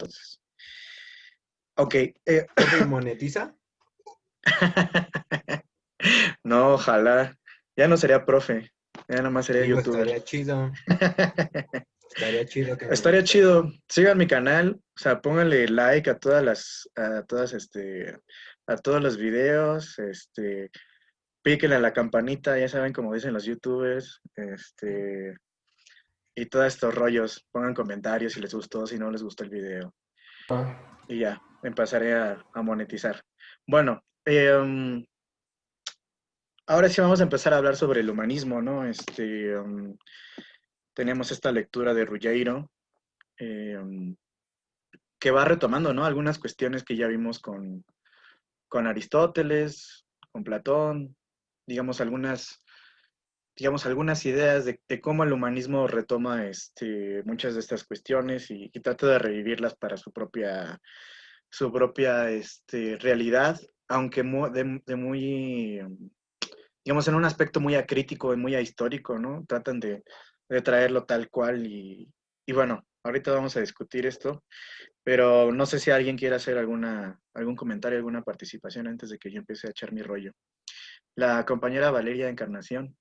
entonces. Ok. ¿Profe y monetiza? No, ojalá. Ya no sería profe, ya nomás sería Digo, youtuber. estaría chido. Estaría chido que Estaría monetizara. chido. Sigan mi canal, o sea, pónganle like a a todos los videos, píquenle a la campanita, ya saben como dicen los youtubers, y todos estos rollos. Pongan comentarios si les gustó, si no les gustó el video. Ah, Y ya, empezaré a monetizar. Bueno, ahora sí vamos a empezar a hablar sobre el humanismo, ¿no? Tenemos esta lectura de Ruggiero, eh, que va retomando, ¿no? Algunas cuestiones que ya vimos con Aristóteles, con Platón, digamos algunas ideas de cómo el humanismo retoma muchas de estas cuestiones y trata de revivirlas para su propia realidad, aunque de muy, digamos, en un aspecto muy acrítico y muy ahistórico, ¿no? Tratan de traerlo tal cual y bueno, ahorita vamos a discutir esto, pero no sé si alguien quiere hacer algún comentario, alguna participación antes de que yo empiece a echar mi rollo. La compañera Valeria Encarnación.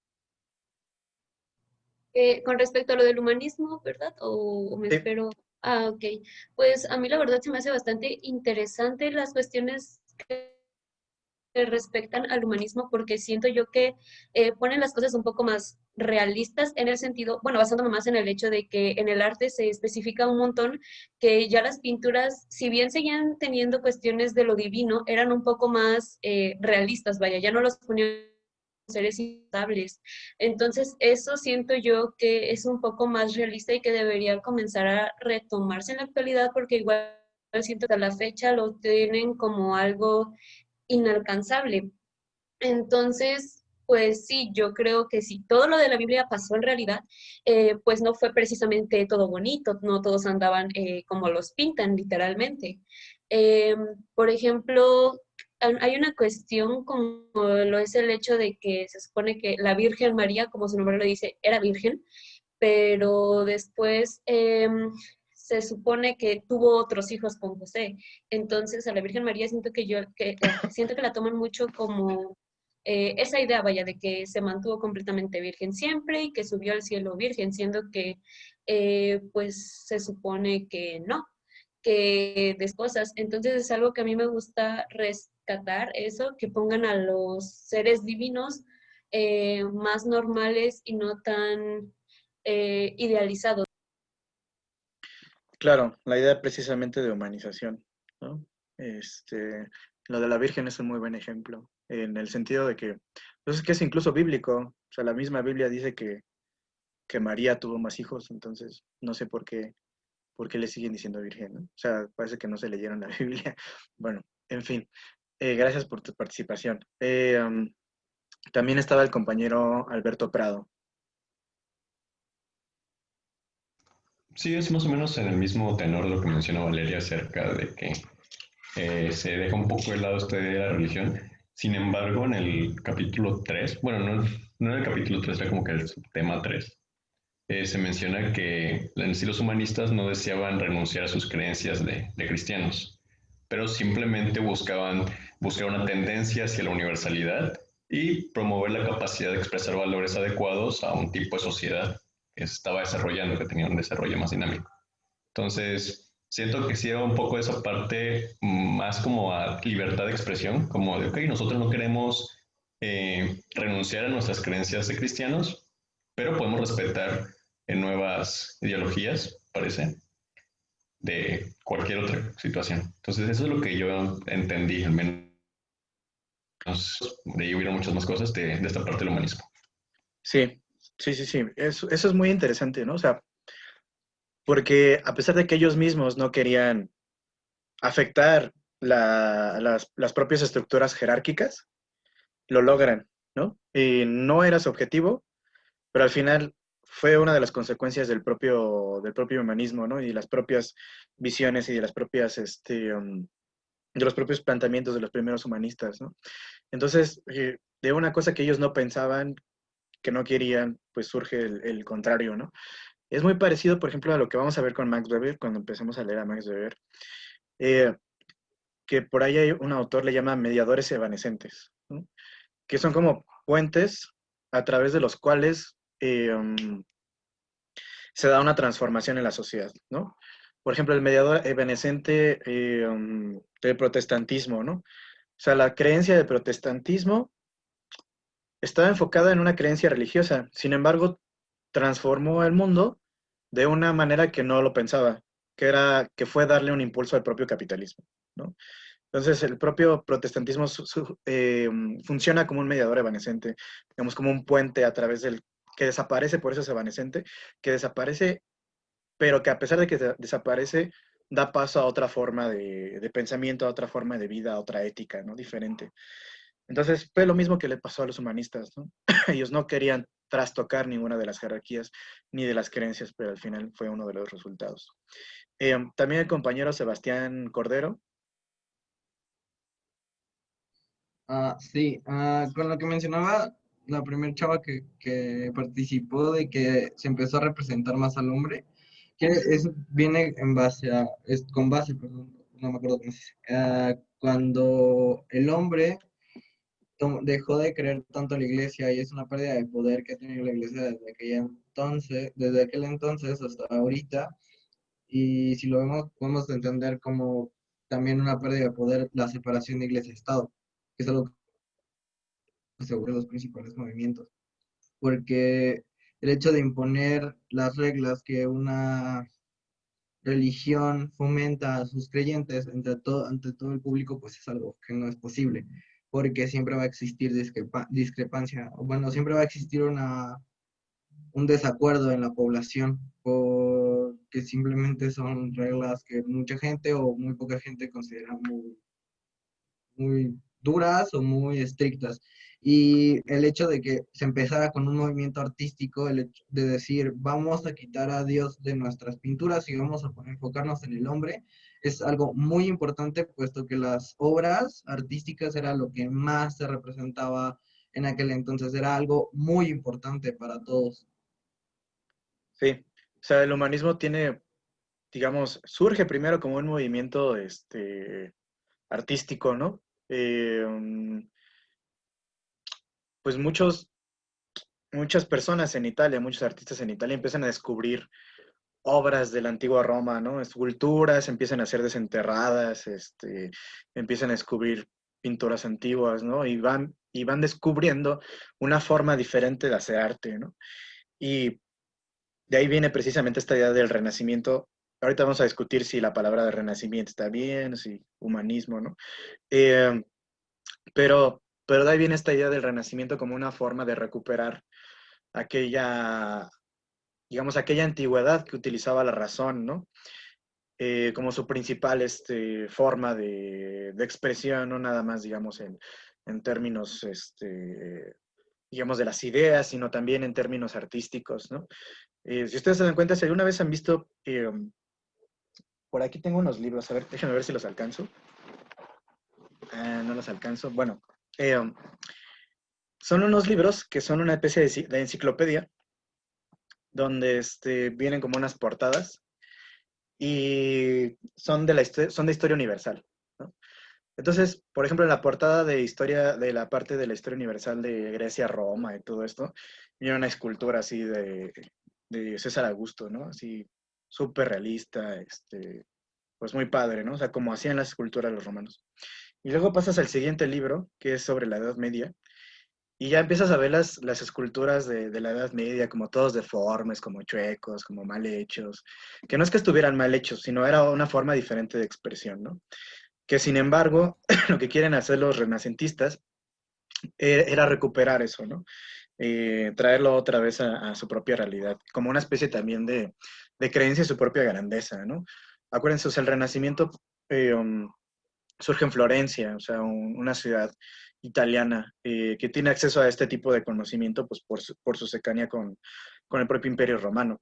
Con respecto a lo del humanismo, ¿verdad? O me Sí, espero. Ah, ok. Pues a mí la verdad se me hace bastante interesante las cuestiones que respectan al humanismo porque siento yo que ponen las cosas un poco más realistas en el sentido, bueno, basándome más en el hecho de que en el arte se especifica un montón que ya las pinturas, si bien seguían teniendo cuestiones de lo divino, eran un poco más realistas, vaya, ya no los ponían seres inestables. Entonces, eso siento yo que es un poco más realista y que debería comenzar a retomarse en la actualidad porque igual siento que a la fecha lo tienen como algo inalcanzable. Entonces, pues sí, yo creo que si todo lo de la Biblia pasó en realidad, pues no fue precisamente todo bonito, no todos andaban como los pintan literalmente. Eh, por ejemplo, hay una cuestión como lo es el hecho de que se supone que la Virgen María, como su nombre lo dice, era virgen, pero después se supone que tuvo otros hijos con José. Entonces, a la Virgen María siento que la toman mucho como esa idea, vaya, de que se mantuvo completamente virgen siempre y que subió al cielo virgen, siendo que pues se supone que no, que de cosas. Entonces es algo que a mí me gusta rescatar, eso, que pongan a los seres divinos más normales y no tan idealizados. claro, la idea precisamente de humanización, ¿no? Este, lo de la Virgen es un muy buen ejemplo, en el sentido de que, pues es que es incluso bíblico, o sea, la misma Biblia dice que María tuvo más hijos, entonces no sé por qué le siguen diciendo Virgen, ¿no? O sea, parece que no se leyeron la Biblia. Bueno, en fin, gracias por tu participación. También estaba el compañero Alberto Prado. Sí, es más o menos en el mismo tenor lo que mencionó Valeria acerca de que se deja un poco de lado esta idea de la religión. Sin embargo, en el capítulo 3, bueno, no en el capítulo 3, era como que el tema 3, se menciona que en sí los humanistas no deseaban renunciar a sus creencias de cristianos, pero simplemente buscar una tendencia hacia la universalidad y promover la capacidad de expresar valores adecuados a un tipo de sociedad que se estaba desarrollando, que tenía un desarrollo más dinámico. Entonces, siento que sí era un poco esa parte más como a libertad de expresión, como de, ok, nosotros no queremos renunciar a nuestras creencias de cristianos, pero podemos respetar en nuevas ideologías, parece, de cualquier otra situación. Entonces, eso es lo que yo entendí, al menos de ahí hubieron muchas más cosas de esta parte del humanismo. Sí, sí, sí, sí. Eso es muy interesante, ¿no? O sea, porque a pesar de que ellos mismos no querían afectar las propias estructuras jerárquicas, lo logran, ¿no? Y no era su objetivo, pero al final fue una de las consecuencias del propio humanismo, ¿no? Y las propias visiones y de de los propios planteamientos de los primeros humanistas, ¿no? Entonces, de una cosa que ellos no pensaban, que no querían, pues surge el contrario, ¿no? Es muy parecido, por ejemplo, a lo que vamos a ver con Max Weber cuando empecemos a leer a Max Weber, eh, que por ahí hay un autor le llama mediadores evanescentes, ¿no? Que son como puentes a través de los cuales se da una transformación en la sociedad, ¿no? Por ejemplo, el mediador evanescente del protestantismo, ¿no? O sea, la creencia del protestantismo estaba enfocada en una creencia religiosa, sin embargo, transformó el mundo de una manera que no lo pensaba, que fue darle un impulso al propio capitalismo, ¿no? Entonces, el propio protestantismo funciona como un mediador evanescente, digamos, como un puente a través del que desaparece, por eso es evanescente, que desaparece, pero que a pesar de que desaparece, da paso a otra forma de pensamiento, a otra forma de vida, a otra ética, ¿no? Diferente. Entonces, fue lo mismo que le pasó a los humanistas, ¿no? Ellos no querían trastocar ninguna de las jerarquías ni de las creencias, pero al final fue uno de los resultados. También el compañero Sebastián Cordero. Sí, con lo que mencionaba la primera chava que participó de que se empezó a representar más al hombre, que eso viene en base a, es con base, perdón, no me acuerdo cómo se dice, cuando el hombre dejó de creer tanto en la iglesia y es una pérdida de poder que ha tenido la iglesia desde aquel entonces hasta ahorita, y si lo vemos, podemos entender como también una pérdida de poder la separación de iglesia y Estado, que es algo sobre los principales movimientos, porque el hecho de imponer las reglas que una religión fomenta a sus creyentes ante todo el público, pues es algo que no es posible, porque siempre va a existir discrepancia, o bueno, siempre va a existir un desacuerdo en la población, porque simplemente son reglas que mucha gente o muy poca gente considera muy duras o muy estrictas. Y el hecho de que se empezara con un movimiento artístico, el hecho de decir, vamos a quitar a Dios de nuestras pinturas y vamos a enfocarnos en el hombre, es algo muy importante, puesto que las obras artísticas era lo que más se representaba en aquel entonces, era algo muy importante para todos. Sí, o sea, el humanismo tiene, digamos, surge primero como un movimiento artístico, ¿no? Pues muchas personas en Italia, muchos artistas en Italia empiezan a descubrir obras de la antigua Roma, ¿no? Esculturas empiezan a ser desenterradas, empiezan a descubrir pinturas antiguas, ¿no? Y van descubriendo una forma diferente de hacer arte, ¿no? Y de ahí viene precisamente esta idea del renacimiento. Ahorita vamos a discutir si la palabra de renacimiento está bien, si humanismo, ¿no? Eh, pero de ahí viene esta idea del renacimiento como una forma de recuperar aquella, digamos, aquella antigüedad que utilizaba la razón, ¿no? Como su principal forma de expresión, no nada más, digamos, en términos, digamos, de las ideas, sino también en términos artísticos, ¿no? Si ustedes se dan cuenta, si alguna vez han visto, por aquí tengo unos libros, a ver, déjenme ver si los alcanzo. No los alcanzo. Bueno, son unos libros que son una especie de enciclopedia, donde vienen como unas portadas y son de historia universal, ¿no? Entonces, por ejemplo, en la portada de historia, de la parte de la historia universal de Grecia, Roma y todo esto, viene una escultura así de César Augusto, ¿no? Así súper realista, pues muy padre, ¿no? O sea, como hacían las esculturas los romanos. Y luego pasas al siguiente libro, que es sobre la Edad Media, y ya empiezas a ver las esculturas de la Edad Media como todos deformes, como chuecos, como mal hechos, que no es que estuvieran mal hechos, sino era una forma diferente de expresión, ¿no? Que sin embargo, lo que quieren hacer los renacentistas era recuperar eso, ¿no? Traerlo otra vez a su propia realidad, como una especie también de creencia en su propia grandeza, ¿no? Acuérdense, o sea, el Renacimiento surge en Florencia, o sea, una ciudad italiana que tiene acceso a este tipo de conocimiento pues, por su cercanía con el propio Imperio Romano.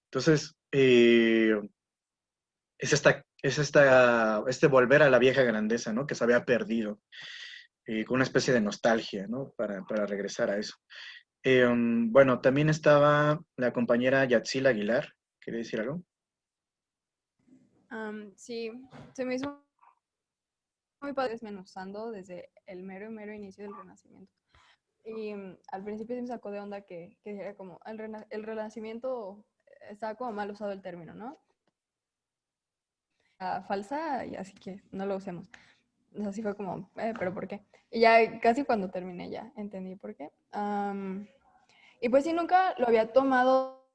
Entonces, este volver a la vieja grandeza, ¿no? Que se había perdido, con una especie de nostalgia, ¿no? Para regresar a eso. Bueno, también estaba la compañera Yatzil Aguilar. ¿Quería decir algo? Sí, se me hizo muy padre desmenuzando desde el mero inicio del Renacimiento. Y al principio sí me sacó de onda que era como el Renacimiento, estaba como mal usado el término, ¿no? Falsa, y así que no lo usemos. O sea, así fue como, ¿pero por qué? Y ya casi cuando terminé ya entendí por qué. Y pues sí, nunca lo había tomado.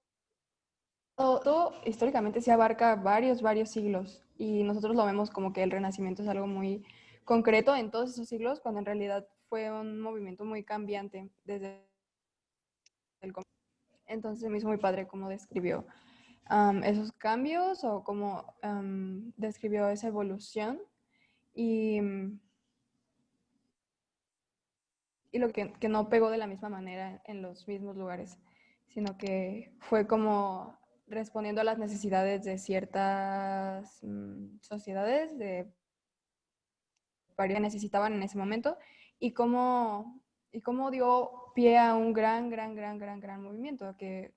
Todo históricamente sí abarca varios siglos. Y nosotros lo vemos como que el Renacimiento es algo muy concreto en todos esos siglos, cuando en realidad fue un movimiento muy cambiante desde el comienzo. Entonces me hizo muy padre cómo describió esos cambios o cómo describió esa evolución y, y lo que no pegó de la misma manera en los mismos lugares, sino que fue como respondiendo a las necesidades de ciertas sociedades de varias necesitaban en ese momento y cómo dio pie a un gran movimiento que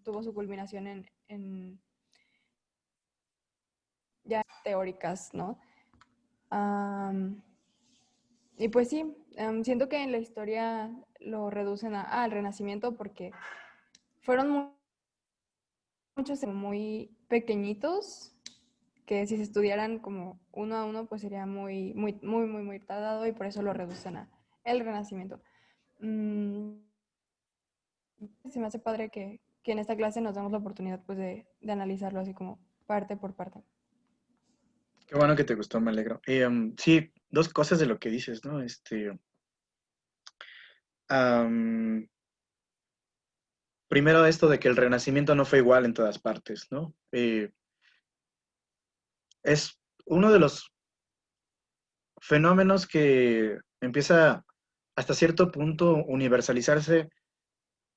tuvo su culminación en ya teóricas, ¿no? Y pues sí, siento que en la historia lo reducen al Renacimiento porque fueron muchos muy pequeñitos que si se estudiaran como uno a uno, pues sería muy tardado y por eso lo reducen a el Renacimiento. Se me hace padre que en esta clase nos damos la oportunidad pues de analizarlo así como parte por parte. Qué bueno que te gustó, me alegro. Sí, dos cosas de lo que dices, ¿no? Am, primero esto de que el Renacimiento no fue igual en todas partes, ¿no? Es uno de los fenómenos que empieza hasta cierto punto universalizarse,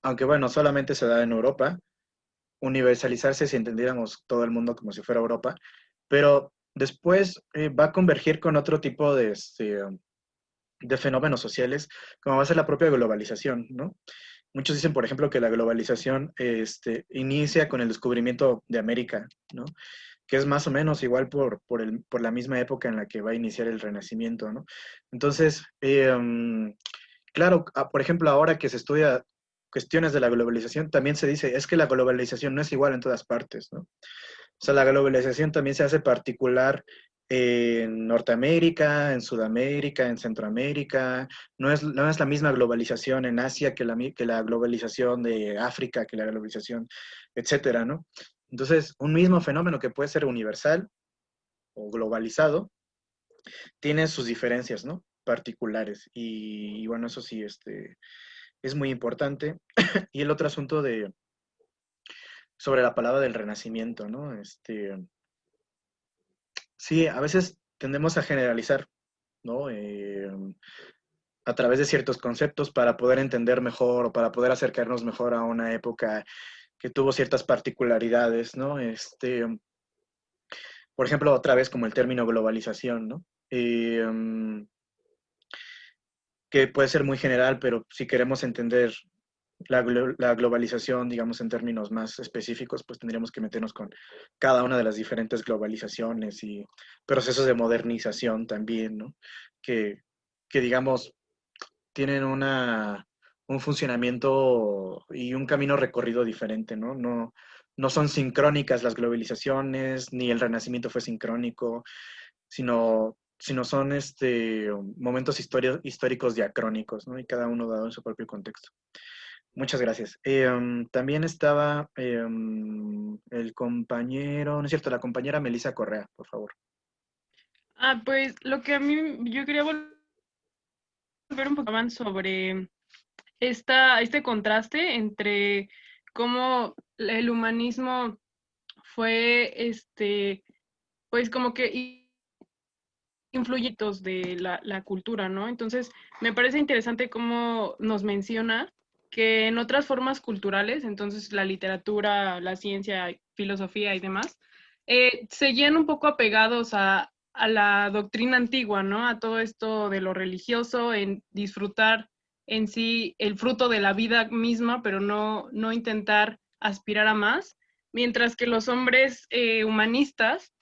aunque bueno, solamente se da en Europa, universalizarse si entendiéramos todo el mundo como si fuera Europa, pero después va a convergir con otro tipo de fenómenos sociales, como va a ser la propia globalización, ¿no? Muchos dicen, por ejemplo, que la globalización inicia con el descubrimiento de América, ¿no? Que es más o menos igual por la misma época en la que va a iniciar el Renacimiento, ¿no? Entonces, claro, por ejemplo, ahora que se estudia cuestiones de la globalización, también se dice, es que la globalización no es igual en todas partes, ¿no? O sea, la globalización también se hace particular en Norteamérica, en Sudamérica, en Centroamérica. No es la misma globalización en Asia que la globalización de África, que la globalización, etcétera, ¿no? Entonces, un mismo fenómeno que puede ser universal o globalizado, tiene sus diferencias, ¿no? Particulares. Y bueno, eso sí, es muy importante. Y el otro asunto sobre la palabra del renacimiento, ¿no? Sí, a veces tendemos a generalizar, ¿no? A través de ciertos conceptos para poder entender mejor o para poder acercarnos mejor a una época que tuvo ciertas particularidades, ¿no? Por ejemplo, otra vez como el término globalización, ¿no? Que puede ser muy general, pero si queremos entender la globalización, digamos, en términos más específicos, pues tendríamos que meternos con cada una de las diferentes globalizaciones y procesos de modernización también, ¿no? Que, que digamos, tienen un funcionamiento y un camino recorrido diferente, ¿no? No son sincrónicas las globalizaciones, ni el renacimiento fue sincrónico, sino son momentos históricos diacrónicos, ¿no? Y cada uno dado en su propio contexto. Muchas gracias. También estaba el compañero, no es cierto, la compañera Melissa Correa, por favor. Pues lo que a mí, yo quería volver un poco más sobre este contraste entre cómo el humanismo fue, pues como que influyentes de la cultura, ¿no? Entonces, me parece interesante cómo nos menciona que en otras formas culturales, entonces la literatura, la ciencia, filosofía y demás, seguían un poco apegados a la doctrina antigua, ¿no? A todo esto de lo religioso, en disfrutar en sí el fruto de la vida misma, pero no intentar aspirar a más, mientras que los hombres humanistas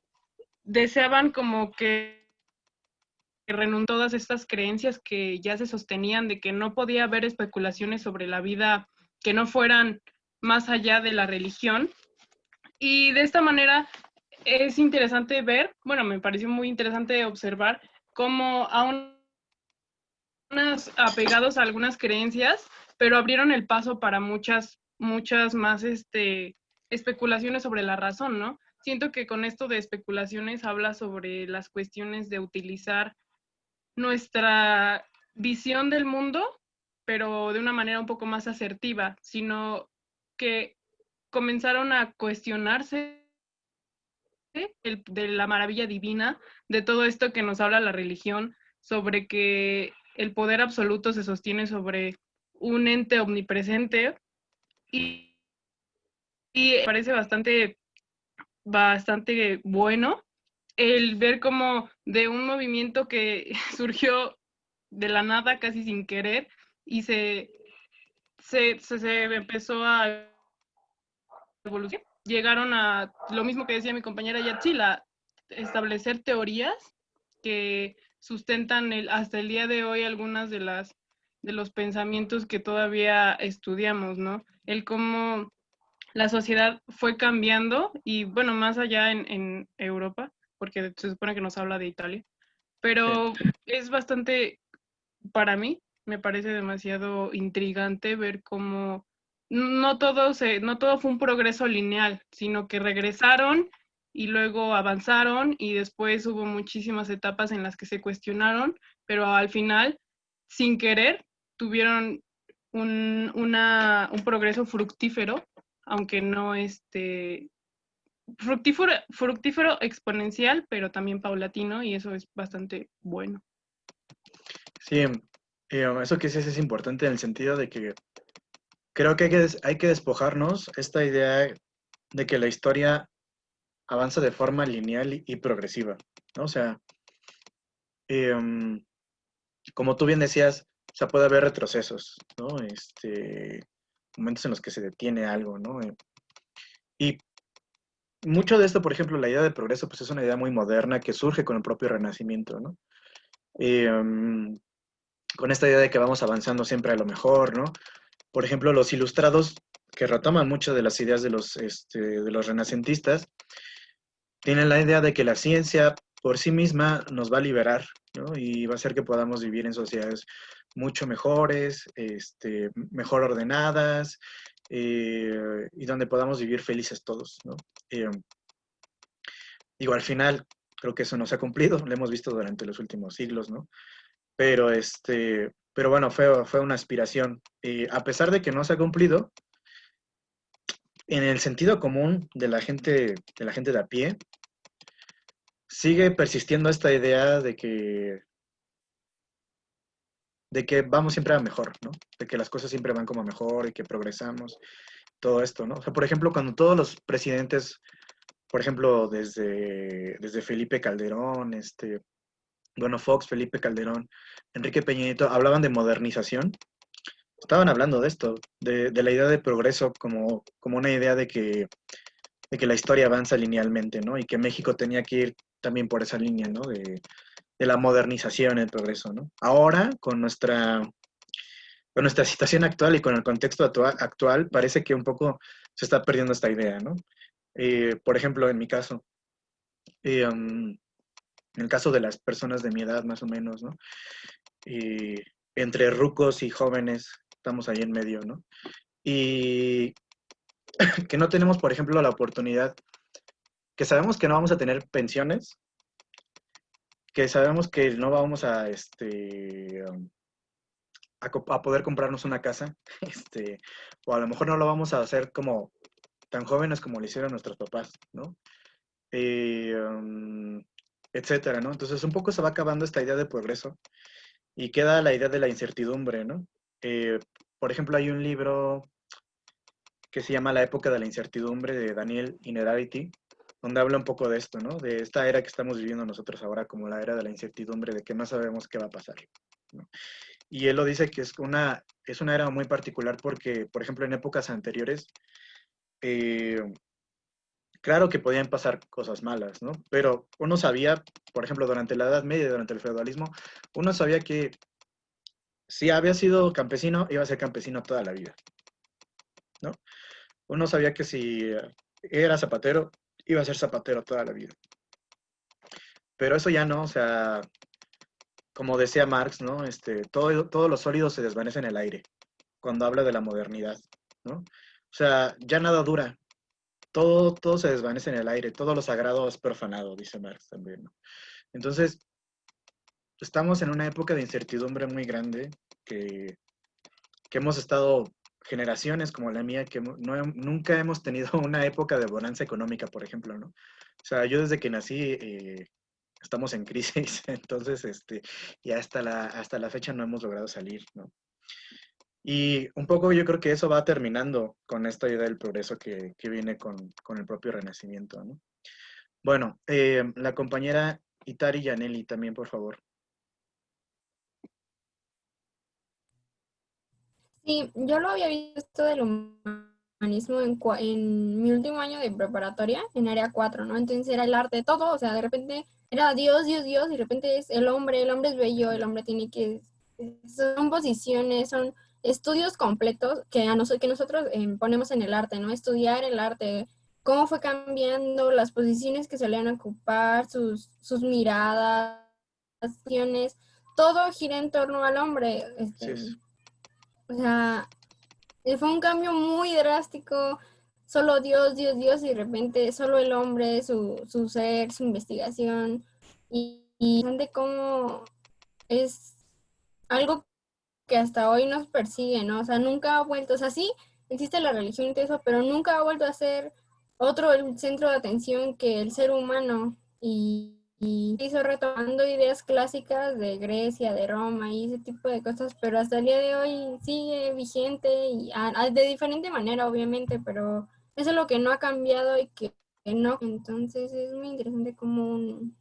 deseaban como que todas estas creencias que ya se sostenían de que no podía haber especulaciones sobre la vida que no fueran más allá de la religión. Y de esta manera es interesante ver, bueno, me pareció muy interesante observar cómo aún apegados a algunas creencias, pero abrieron el paso para muchas más especulaciones sobre la razón, ¿no? Siento que con esto de especulaciones habla sobre las cuestiones de utilizar nuestra visión del mundo, pero de una manera un poco más asertiva, sino que comenzaron a cuestionarse de la maravilla divina, de todo esto que nos habla la religión, sobre que el poder absoluto se sostiene sobre un ente omnipresente y, y parece bastante bueno el ver como de un movimiento que surgió de la nada, casi sin querer, y se empezó a evolucionar. Llegaron a lo mismo que decía mi compañera Yatsil, a establecer teorías que sustentan hasta el día de hoy algunas de los pensamientos que todavía estudiamos, ¿no? El cómo la sociedad fue cambiando y bueno, más allá en Europa, porque se supone que nos habla de Italia, pero es bastante, para mí, me parece demasiado intrigante ver cómo no todo fue un progreso lineal, sino que regresaron y luego avanzaron y después hubo muchísimas etapas en las que se cuestionaron, pero al final, sin querer, tuvieron un progreso fructífero, aunque no fructífero exponencial, pero también paulatino, y eso es bastante bueno. Sí, eso que dices es importante en el sentido de que creo que hay que despojarnos esta idea de que la historia avanza de forma lineal y progresiva, ¿no? O sea, como tú bien decías, o sea, puede haber retrocesos, ¿no? Momentos en los que se detiene algo, ¿no? Y mucho de esto, por ejemplo, la idea de progreso, pues es una idea muy moderna que surge con el propio Renacimiento, ¿no? Con esta idea de que vamos avanzando siempre a lo mejor, ¿no? Por ejemplo, los ilustrados, que retoman muchas de las ideas de los renacentistas, tienen la idea de que la ciencia por sí misma nos va a liberar, ¿no? Y va a hacer que podamos vivir en sociedades mucho mejores, mejor ordenadas, y donde podamos vivir felices todos, ¿no? Digo, al final, creo que eso no se ha cumplido, lo hemos visto durante los últimos siglos, ¿no? Pero, pero bueno, fue una aspiración. A pesar de que no se ha cumplido, en el sentido común de la gente de a pie, sigue persistiendo esta idea de que vamos siempre a mejor, ¿no? De que las cosas siempre van como a mejor y que progresamos, todo esto, ¿no? O sea, por ejemplo, cuando todos los presidentes, por ejemplo, desde Felipe Calderón, Fox, Felipe Calderón, Enrique Peña Nieto, hablaban de modernización, estaban hablando de esto, de la idea de progreso como una idea de que la historia avanza linealmente, ¿no? Y que México tenía que ir también por esa línea, ¿no? De la modernización, el progreso, ¿no? Ahora, con nuestra situación actual y con el contexto actual, parece que un poco se está perdiendo esta idea, ¿no? Por ejemplo, en mi caso, en el caso de las personas de mi edad, más o menos, ¿no? Entre rucos y jóvenes, estamos ahí en medio, ¿no? Y que no tenemos, por ejemplo, la oportunidad, que sabemos que no vamos a tener pensiones, que sabemos que no vamos a poder comprarnos una casa, o a lo mejor no lo vamos a hacer como tan jóvenes como lo hicieron nuestros papás, ¿no? Etcétera, ¿no? Entonces un poco se va acabando esta idea de progreso y queda la idea de la incertidumbre, ¿no? Por ejemplo, hay un libro que se llama La época de la incertidumbre de Daniel Innerarity, donde habla un poco de esto, ¿no? De esta era que estamos viviendo nosotros ahora como la era de la incertidumbre, de que no sabemos qué va a pasar, ¿no? Y él lo dice que es una era muy particular porque, por ejemplo, en épocas anteriores, eh, claro que podían pasar cosas malas, ¿no? Pero uno sabía, por ejemplo, durante la Edad Media, durante el feudalismo, uno sabía que si había sido campesino, iba a ser campesino toda la vida, ¿no? Uno sabía que si era zapatero, iba a ser zapatero toda la vida. Pero eso ya no, o sea, como decía Marx, ¿no? Todo lo sólido se desvanece en el aire cuando habla de la modernidad, ¿no? O sea, ya nada dura, todo se desvanece en el aire, todo lo sagrado es profanado, dice Marx también, ¿no? Entonces, estamos en una época de incertidumbre muy grande que, que hemos estado generaciones como la mía que nunca hemos tenido una época de bonanza económica, por ejemplo, ¿no? O sea, yo desde que nací estamos en crisis, entonces, y hasta la fecha no hemos logrado salir, ¿no? Y un poco yo creo que eso va terminando con esta idea del progreso que viene con el propio Renacimiento, ¿no? Bueno, la compañera Itari Yaneli también, por favor. Sí, yo lo había visto del humanismo en mi último año de preparatoria, en área 4, ¿no? Entonces era el arte, todo, o sea, de repente era Dios, Dios, Dios, y de repente es el hombre es bello, el hombre tiene que, son posiciones, son estudios completos que nosotros ponemos en el arte, ¿no? Estudiar el arte, cómo fue cambiando, las posiciones que solían ocupar, sus miradas, acciones, todo gira en torno al hombre, Sí, o sea, fue un cambio muy drástico, solo Dios, Dios, Dios, y de repente solo el hombre, su ser, su investigación, y de cómo es algo que hasta hoy nos persigue, ¿no? O sea, nunca ha vuelto, o sea, sí, existe la religión y todo eso, pero nunca ha vuelto a ser otro el centro de atención que el ser humano, y hizo retomando ideas clásicas de Grecia, de Roma y ese tipo de cosas, pero hasta el día de hoy sigue vigente y de diferente manera, obviamente, pero eso es lo que no ha cambiado y que no. Entonces es muy interesante como un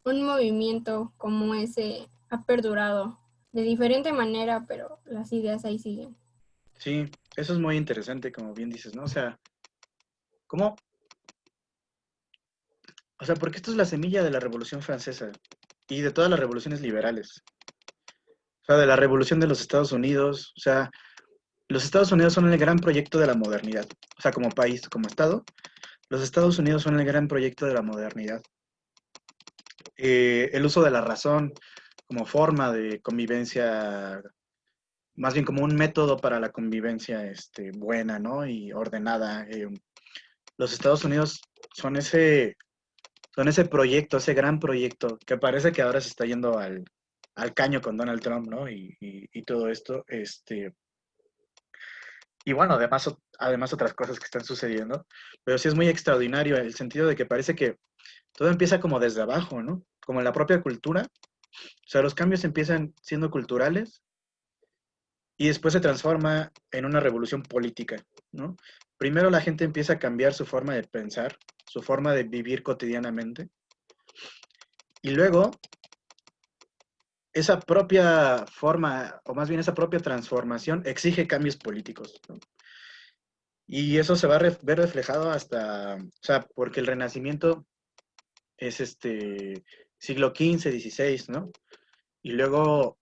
movimiento como ese ha perdurado de diferente manera, pero las ideas ahí siguen. sí, eso es muy interesante, como bien dices, ¿no? O sea, ¿cómo? O sea, porque esto es la semilla de la Revolución Francesa y de todas las revoluciones liberales. O sea, de la Revolución de los Estados Unidos. O sea, los Estados Unidos son el gran proyecto de la modernidad. O sea, como país, como Estado, los Estados Unidos son el gran proyecto de la modernidad. El uso de la razón como forma de convivencia, más bien como un método para la convivencia buena, ¿no? Y ordenada. Los Estados Unidos son son ese proyecto, ese gran proyecto, que parece que ahora se está yendo al caño con Donald Trump, ¿no? Y todo esto, y bueno, además otras cosas que están sucediendo, pero sí es muy extraordinario en el sentido de que parece que todo empieza como desde abajo, ¿no? Como en la propia cultura, o sea, los cambios empiezan siendo culturales y después se transforma en una revolución política, ¿no? Primero la gente empieza a cambiar su forma de pensar, su forma de vivir cotidianamente, y luego esa propia forma, o más bien esa propia transformación, exige cambios políticos, ¿no? Y eso se va a ver reflejado hasta, o sea, porque el Renacimiento es siglo XV, XVI, ¿no? Y luego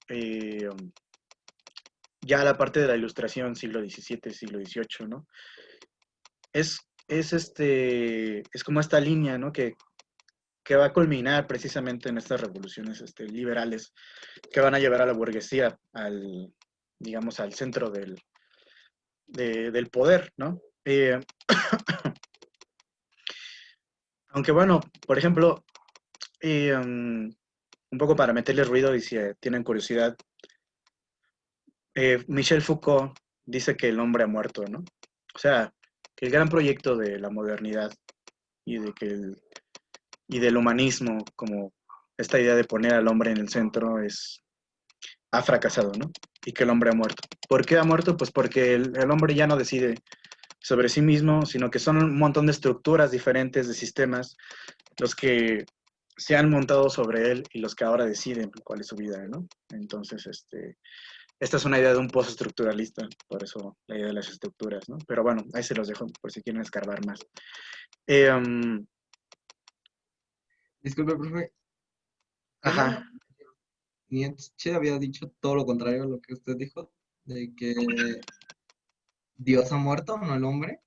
ya la parte de la Ilustración, siglo XVII, siglo XVIII, ¿no? Es como esta línea, ¿no? Que va a culminar precisamente en estas revoluciones liberales que van a llevar a la burguesía digamos, al centro del poder, ¿no? Aunque bueno, por ejemplo, un poco para meterle ruido y si tienen curiosidad, Michel Foucault dice que el hombre ha muerto, ¿no? O sea, que el gran proyecto de la modernidad y y del humanismo, como esta idea de poner al hombre en el centro, ha fracasado, ¿no? Y que el hombre ha muerto. ¿Por qué ha muerto? Pues porque el hombre ya no decide sobre sí mismo, sino que son un montón de estructuras diferentes, de sistemas, los que se han montado sobre él y los que ahora deciden cuál es su vida, ¿no? Entonces, esta es una idea de un postestructuralista, por eso la idea de las estructuras, ¿no? Pero bueno, ahí se los dejo por si quieren escarbar más. Disculpe, profe. Ajá. Nietzsche había dicho todo lo contrario a lo que usted dijo, de que Dios ha muerto, no el hombre.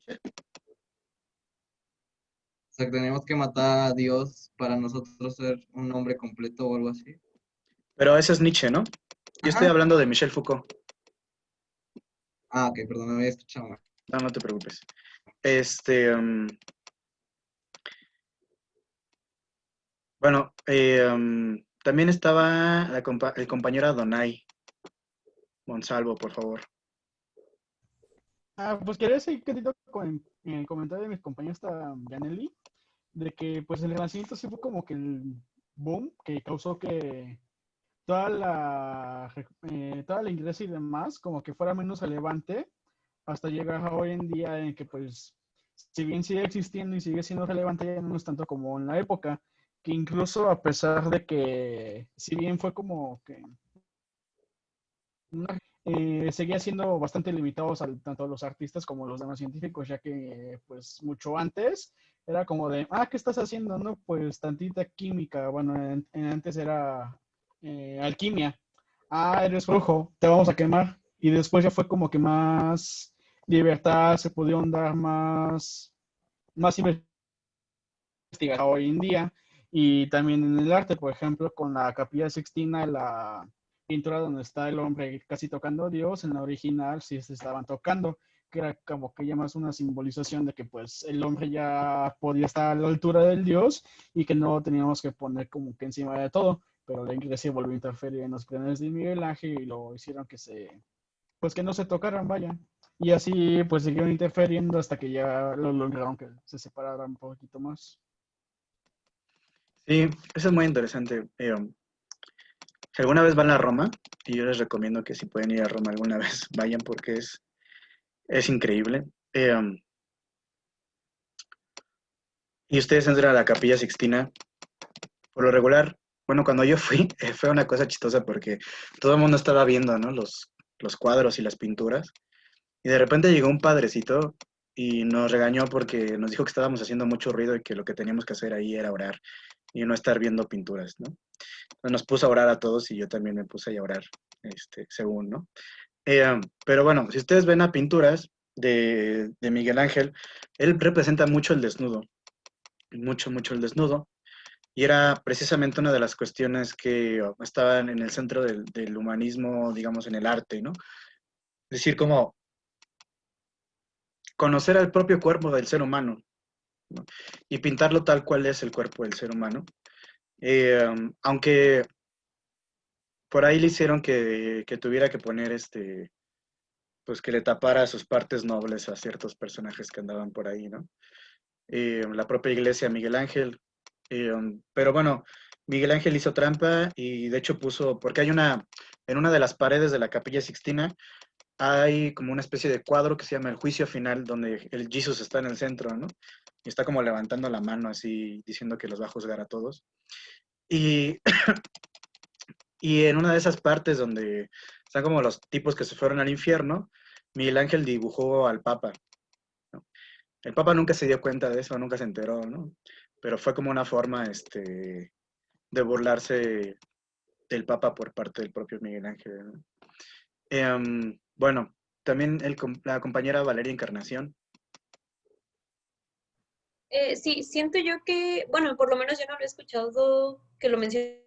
O sea, que tenemos que matar a Dios para nosotros ser un hombre completo o algo así. Pero ese es Nietzsche, ¿no? Yo estoy Ajá. hablando de Michel Foucault. Ah, ok, perdón, me había escuchado mal. No, no te preocupes. Bueno, también estaba el compañero Adonai Monsalvo, por favor. Pues quería seguir querido con el comentario de mis compañeros Janelli, de que pues el Renacimiento sí fue como que el boom que causó que toda la iglesia y demás como que fuera menos relevante hasta llegar a hoy en día en que pues si bien sigue existiendo y sigue siendo relevante ya no es tanto como en la época, que incluso a pesar de que si bien fue como que seguía siendo bastante limitados tanto a los artistas como a los demás científicos, ya que pues mucho antes era como de, ¿qué estás haciendo? No, pues tantita química, bueno, antes era alquimia, eres brujo, te vamos a quemar, y después ya fue como que más libertad, se pudieron dar más investigación hoy en día, y también en el arte, por ejemplo, con la Capilla Sixtina, la pintura donde está el hombre casi tocando a Dios, en la original sí se estaban tocando, que era como que ya más una simbolización de que pues el hombre ya podía estar a la altura del Dios y que no teníamos que poner como que encima de todo, pero la iglesia volvió a interferir en los planes de Miguel Ángel y lo hicieron pues que no se tocaran, vaya. Y así pues siguieron interfiriendo hasta que ya lo lograron que se separaran un poquito más. Sí, eso es muy interesante. Si alguna vez van a Roma, y yo les recomiendo que si pueden ir a Roma alguna vez, vayan porque es increíble. Y ustedes entran a la Capilla Sixtina, por lo regular, bueno, cuando yo fui, fue una cosa chistosa porque todo el mundo estaba viendo, ¿no? Los cuadros y las pinturas. Y de repente llegó un padrecito y nos regañó porque nos dijo que estábamos haciendo mucho ruido y que lo que teníamos que hacer ahí era orar y no estar viendo pinturas, ¿no? Entonces nos puso a orar a todos y yo también me puse a orar, según, ¿no? Pero bueno, si ustedes ven a pinturas de Miguel Ángel, él representa mucho el desnudo, mucho, mucho el desnudo. Y era precisamente una de las cuestiones que estaban en el centro del humanismo, digamos, en el arte, ¿no? Es decir, como conocer al propio cuerpo del ser humano, ¿no? Y pintarlo tal cual es el cuerpo del ser humano. Aunque por ahí le hicieron que tuviera que poner pues que le tapara sus partes nobles a ciertos personajes que andaban por ahí, ¿no? La propia iglesia Miguel Ángel. Pero bueno, Miguel Ángel hizo trampa y de hecho porque en una de las paredes de la Capilla Sixtina, hay como una especie de cuadro que se llama El Juicio Final, donde el Jesús está en el centro, ¿no? Y está como levantando la mano así, diciendo que los va a juzgar a todos. Y, y en una de esas partes donde están como los tipos que se fueron al infierno, Miguel Ángel dibujó al Papa, ¿no? El Papa nunca se dio cuenta de eso, nunca se enteró, ¿no? Pero fue como una forma, de burlarse del Papa por parte del propio Miguel Ángel, ¿no? Bueno, también la compañera Valeria Encarnación. Sí, siento yo que, bueno, por lo menos yo no lo he escuchado que lo mencionen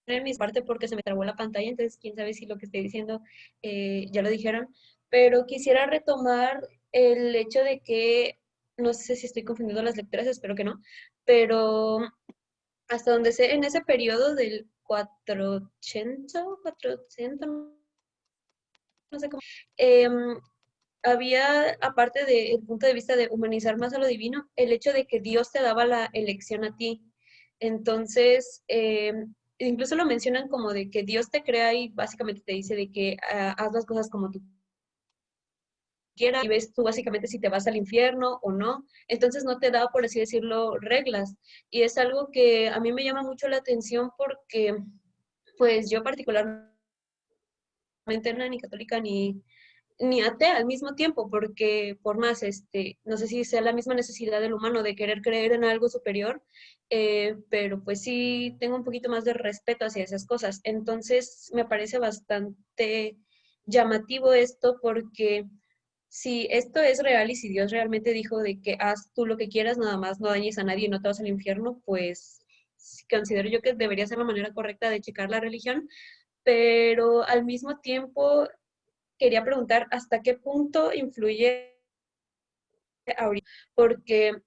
en mi parte porque se me trabó la pantalla, entonces quién sabe si lo que estoy diciendo ya lo dijeron, pero quisiera retomar el hecho de que, no sé si estoy confundiendo las lecturas, espero que no, pero hasta donde sé, en ese periodo del 400, no sé cómo, había, aparte del punto de vista de humanizar más a lo divino, el hecho de que Dios te daba la elección a ti. Entonces, incluso lo mencionan como de que Dios te crea y básicamente te dice de que haz las cosas como tú quiera y ves tú básicamente si te vas al infierno o no. Entonces no te da, por así decirlo, reglas. Y es algo que a mí me llama mucho la atención porque, pues yo particularmente no era ni católica ni atea al mismo tiempo, porque por más, no sé si sea la misma necesidad del humano de querer creer en algo superior, pero pues sí tengo un poquito más de respeto hacia esas cosas. Entonces me parece bastante llamativo esto porque si esto es real y si Dios realmente dijo de que haz tú lo que quieras, nada más no dañes a nadie y no te vas al infierno, pues sí considero yo que debería ser la manera correcta de checar la religión, pero al mismo tiempo quería preguntar hasta qué punto influye ahorita, porque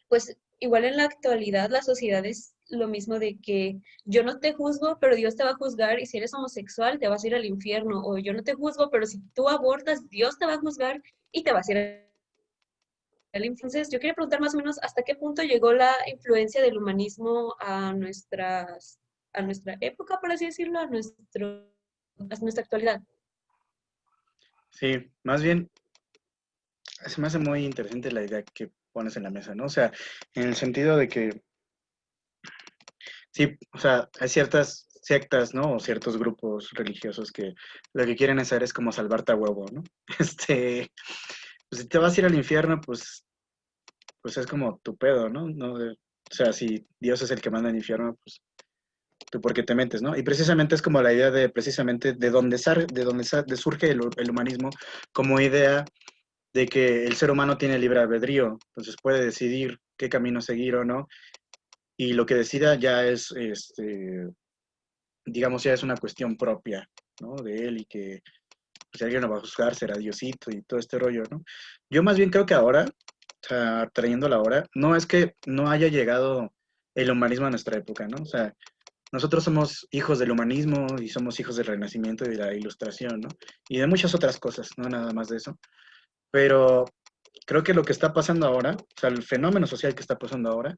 pues igual en la actualidad la sociedad es lo mismo de que yo no te juzgo, pero Dios te va a juzgar y si eres homosexual te vas a ir al infierno, o yo no te juzgo, pero si tú abortas, Dios te va a juzgar y te vas a ir al infierno. Entonces, yo quería preguntar más o menos hasta qué punto llegó la influencia del humanismo a nuestra época, por así decirlo, a nuestra actualidad. Sí, más bien, se me hace muy interesante la idea que pones en la mesa, ¿no? O sea, en el sentido de que, sí, o sea, hay ciertas sectas, ¿no? O ciertos grupos religiosos que lo que quieren hacer es como salvarte a huevo, ¿no? Pues si te vas a ir al infierno, pues es como tu pedo, ¿no? O sea, si Dios es el que manda al infierno, pues tú por qué te metes, ¿no? Y precisamente es como la idea de, precisamente, de surge el humanismo como idea de que el ser humano tiene libre albedrío, entonces puede decidir qué camino seguir o no, y lo que decida ya es, digamos, ya es una cuestión propia, ¿no? De él y que pues, si alguien lo va a juzgar será Diosito y todo este rollo, ¿no? Yo más bien creo que ahora, o sea, trayéndola ahora, no es que no haya llegado el humanismo a nuestra época, ¿no? O sea, nosotros somos hijos del humanismo y somos hijos del Renacimiento y de la Ilustración, ¿no? Y de muchas otras cosas, no nada más de eso. Pero creo que lo que está pasando ahora, o sea, el fenómeno social que está pasando ahora,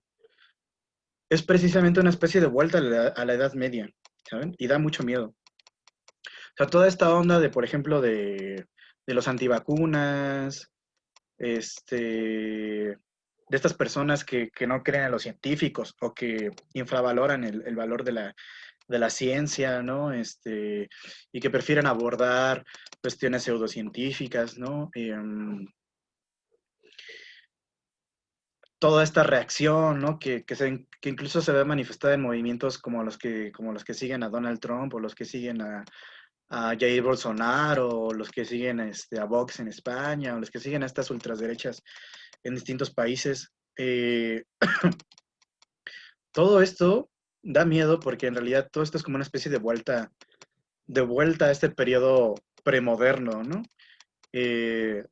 es precisamente una especie de vuelta a la Edad Media, ¿saben? Y da mucho miedo. O sea, toda esta onda de, por ejemplo, de los antivacunas, de estas personas que no creen en los científicos o que infravaloran el valor de la ciencia, ¿no? Y que prefieren abordar cuestiones pseudocientíficas, ¿no? Toda esta reacción, ¿no? Que incluso se ve manifestada en movimientos como los que siguen a Donald Trump o los que siguen a Jair Bolsonaro o los que siguen a Vox en España o los que siguen a estas ultraderechas en distintos países. Todo esto da miedo porque en realidad todo esto es como una especie de vuelta a este periodo premoderno, ¿no?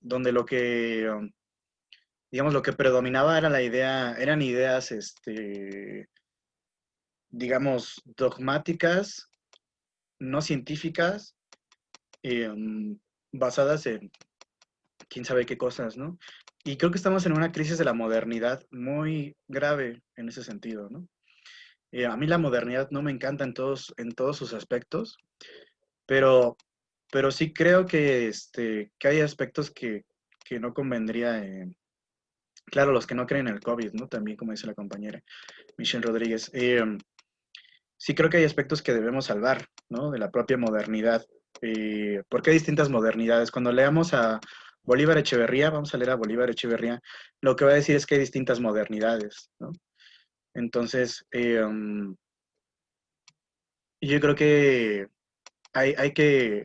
Donde digamos, lo que predominaba era eran ideas, digamos, dogmáticas, no científicas, basadas en quién sabe qué cosas, ¿no? Y creo que estamos en una crisis de la modernidad muy grave en ese sentido, ¿no? A mí la modernidad no me encanta en todos sus aspectos, pero, pero sí creo que hay aspectos que no convendría. Claro, los que no creen en el COVID, ¿no? También, como dice la compañera Michelle Rodríguez. Sí creo que hay aspectos que debemos salvar, ¿no? De la propia modernidad. Porque hay distintas modernidades. Cuando leamos a Bolívar Echeverría, vamos a leer a Bolívar Echeverría, lo que va a decir es que hay distintas modernidades, ¿no? Entonces, yo creo que hay que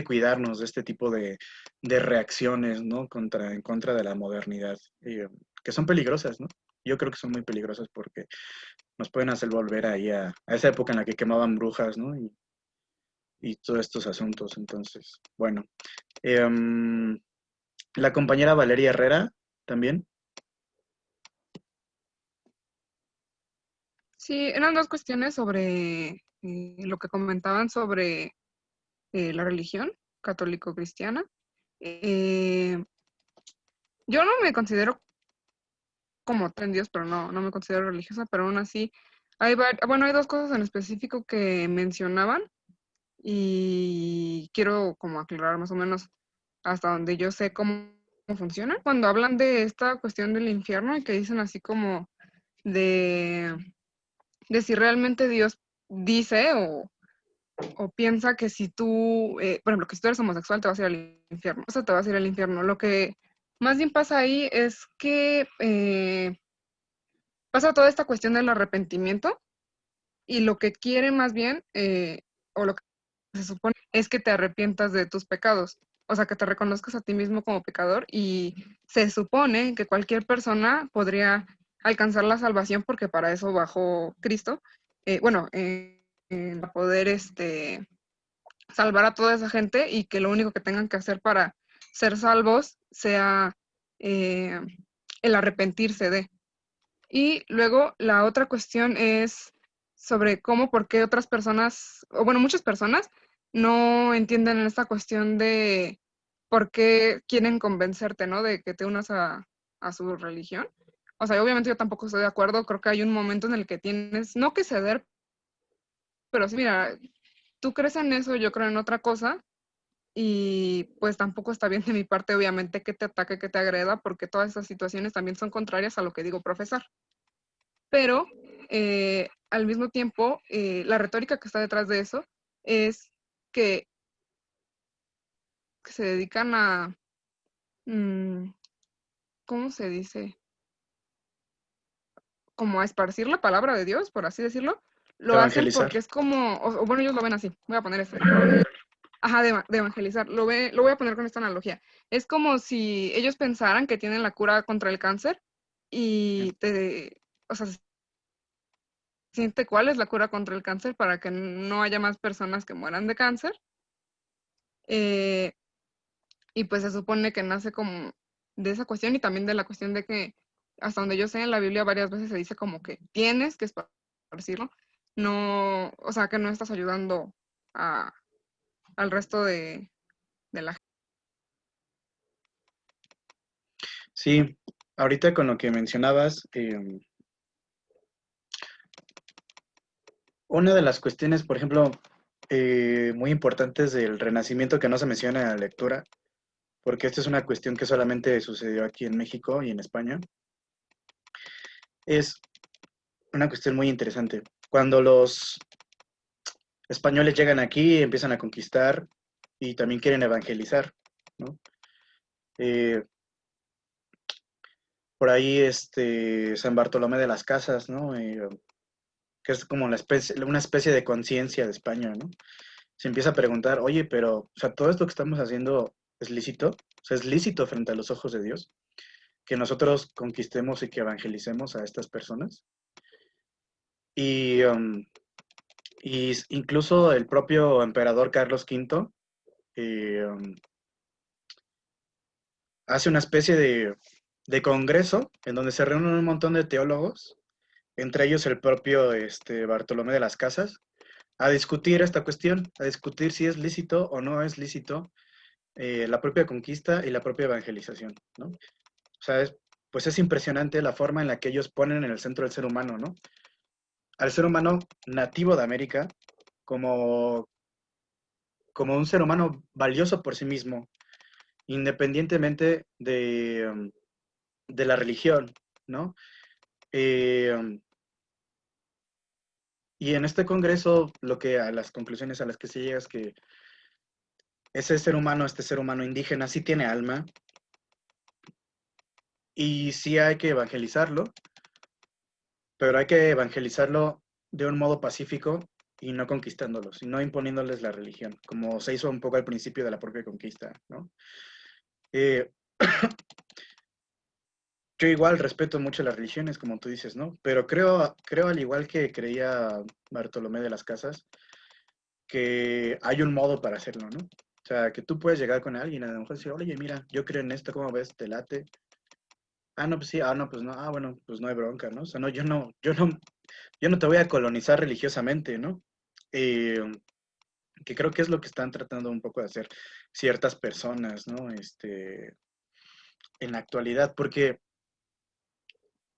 cuidarnos de este tipo de reacciones, ¿no? En contra de la modernidad, que son peligrosas, ¿no? Yo creo que son muy peligrosas porque nos pueden hacer volver ahí a esa época en la que quemaban brujas, ¿no? Y todos estos asuntos. Entonces, bueno. La compañera Valeria Herrera también. Sí, eran dos cuestiones sobre lo que comentaban sobre la religión católico-cristiana. Yo no me considero como en Dios, pero no me considero religiosa, pero aún así hay dos cosas en específico que mencionaban y quiero como aclarar más o menos hasta donde yo sé cómo funciona. Cuando hablan de esta cuestión del infierno y que dicen así como de si realmente Dios dice o piensa que si tú, por ejemplo, que si tú eres homosexual te vas a ir al infierno, o sea, te vas a ir al infierno. Lo que más bien pasa ahí es que pasa toda esta cuestión del arrepentimiento y lo que quiere más bien, o lo que se supone, es que te arrepientas de tus pecados, o sea, que te reconozcas a ti mismo como pecador y se supone que cualquier persona podría alcanzar la salvación porque para eso bajó Cristo, bueno, para poder salvar a toda esa gente y que lo único que tengan que hacer para ser salvos sea eh, el arrepentirse de. Y luego la otra cuestión es sobre cómo, por qué otras personas, o bueno, muchas personas no entienden esta cuestión de por qué quieren convencerte, ¿no? De que te unas a su religión. O sea, obviamente yo tampoco estoy de acuerdo, creo que hay un momento en el que tienes, no que ceder, pero sí, mira, tú crees en eso, yo creo en otra cosa, y pues tampoco está bien de mi parte, obviamente, que te ataque, que te agreda, porque todas esas situaciones también son contrarias a lo que digo profesar. Pero al mismo tiempo, la retórica que está detrás de eso es que se dedican a, ¿cómo se dice? Como a esparcir la palabra de Dios, por así decirlo. Lo hacen Evangelizar. porque es como, o bueno, ellos lo ven así, voy a poner ajá, de evangelizar, lo voy a poner con esta analogía. Es como si ellos pensaran que tienen la cura contra el cáncer y o sea, siente cuál es la cura contra el cáncer para que no haya más personas que mueran de cáncer. Y pues se supone que nace como de esa cuestión y también de la cuestión de que, hasta donde yo sé, en la Biblia varias veces se dice como que tienes que esparcirlo, no, o sea, que no estás ayudando al resto de la gente. Sí, ahorita con lo que mencionabas, una de las cuestiones, por ejemplo, muy importantes del Renacimiento que no se menciona en la lectura, porque esta es una cuestión que solamente sucedió aquí en México y en España, es una cuestión muy interesante. Cuando los españoles llegan aquí, empiezan a conquistar y también quieren evangelizar, ¿no? Por ahí San Bartolomé de las Casas, ¿no? Que es como una especie de conciencia de España, ¿no? Se empieza a preguntar, oye, pero, o sea, todo esto que estamos haciendo es lícito, o sea, es lícito frente a los ojos de Dios, que nosotros conquistemos y que evangelicemos a estas personas. Y, incluso el propio emperador Carlos V hace una especie de congreso en donde se reúnen un montón de teólogos, entre ellos el propio Bartolomé de las Casas, a discutir esta cuestión, a discutir si es lícito o no es lícito la propia conquista y la propia evangelización, ¿no? O sea, pues es impresionante la forma en la que ellos ponen en el centro del ser humano, ¿no? Al ser humano nativo de América como, como un ser humano valioso por sí mismo, independientemente de la religión, ¿no? Eh, y en este congreso, a las conclusiones a las que se llega es que ese ser humano, este ser humano indígena, sí tiene alma y sí hay que evangelizarlo, pero hay que evangelizarlo de un modo pacífico y no conquistándolos, y no imponiéndoles la religión, como se hizo un poco al principio de la propia conquista, ¿no? Eh, yo igual respeto mucho las religiones, como tú dices, ¿no? Pero creo al igual que creía Bartolomé de las Casas, que hay un modo para hacerlo, ¿no? O sea, que tú puedes llegar con alguien, a lo mejor decir, oye, mira, yo creo en esto, ¿cómo ves? ¿Te late? Ah, no, pues sí, ah, no, pues no, ah, bueno, pues no hay bronca, ¿no? O sea, no, yo no te voy a colonizar religiosamente, ¿no? Que creo que es lo que están tratando un poco de hacer ciertas personas, ¿no? En la actualidad, porque